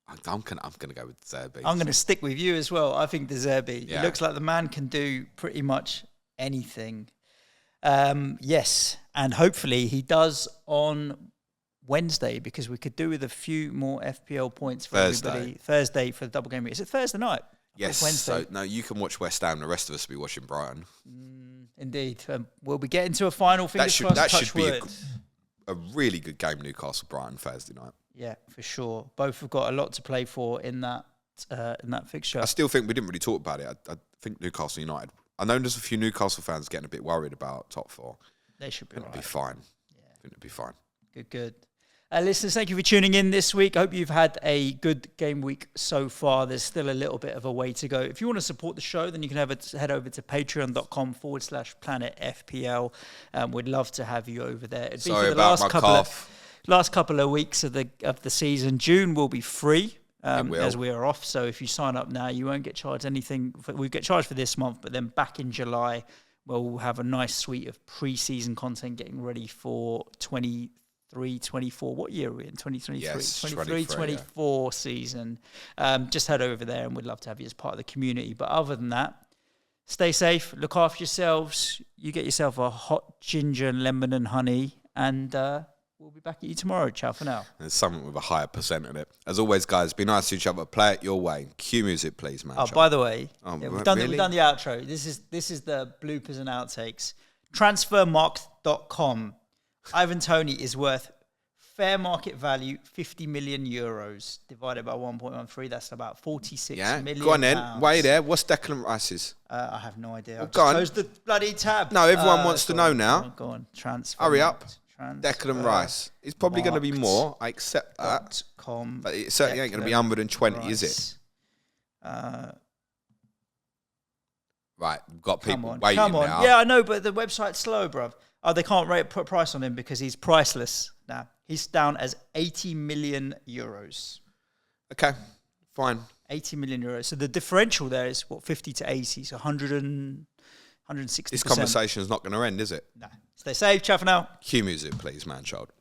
I'm gonna go with De Zerbi. I'm gonna stick with you as well. I think De Zerbi. Yeah. It looks like the man can do pretty much anything. Yes, and hopefully he does on Wednesday, because we could do with a few more FPL points for everybody. Thursday for the double game week. Is it Thursday night? Yes. Wednesday. So no, you can watch West Ham. The rest of us will be watching Brighton. Indeed. We'll be getting to a final. That should be a really good game. Newcastle Brighton Thursday night. Yeah, for sure. Both have got a lot to play for in that fixture. I still think we didn't really talk about it. I think Newcastle United. I know there's a few Newcastle fans getting a bit worried about top four. They should be right. It'll be fine. Yeah. I think it'll be fine. Good. Listeners, thank you for tuning in this week. I hope you've had a good game week so far. There's still a little bit of a way to go. If you want to support the show, then you can head over to patreon.com/planetfpl. We'd love to have you over there. It'd be Sorry for the last couple of weeks of the season. June will be free. As we are off. So if you sign up now, you won't get charged anything. We get charged for this month, but then back in July, we'll have a nice suite of pre-season content getting ready for 23-24. What year are we in? 2023? Yes, 23-24 season. Just head over there and we'd love to have you as part of the community. But other than that, stay safe, look after yourselves. You get yourself a hot ginger, lemon and honey, and we'll be back at you tomorrow. Ciao for now. There's something with a higher percent in it. As always, guys, be nice to each other. Play it your way. Cue music, please, man. By the way, we've done the outro. This is the bloopers and outtakes. Transfermarkt.com. Ivan Toney is worth fair market value 50 million euros divided by 1.13. That's about 46 million. Go on then. Pounds. Way there. What's Declan Rice's? I have no idea. I've just closed the bloody tab. No, everyone wants to know now. Go on. Transfer. Hurry up. Declan Rice. It's probably going to be more. I accept that. But it certainly ain't going to be 120, is it? Right, we've got people waiting now. Yeah, I know, but the website's slow, bruv. Oh, they can't put a price on him because he's priceless now. He's down as 80 million euros. Okay, fine. 80 million euros. So the differential there is, 50 to 80, so 160%. This conversation is not going to end, is it? No. Stay safe. Ciao for now. Cue music, please, man-child.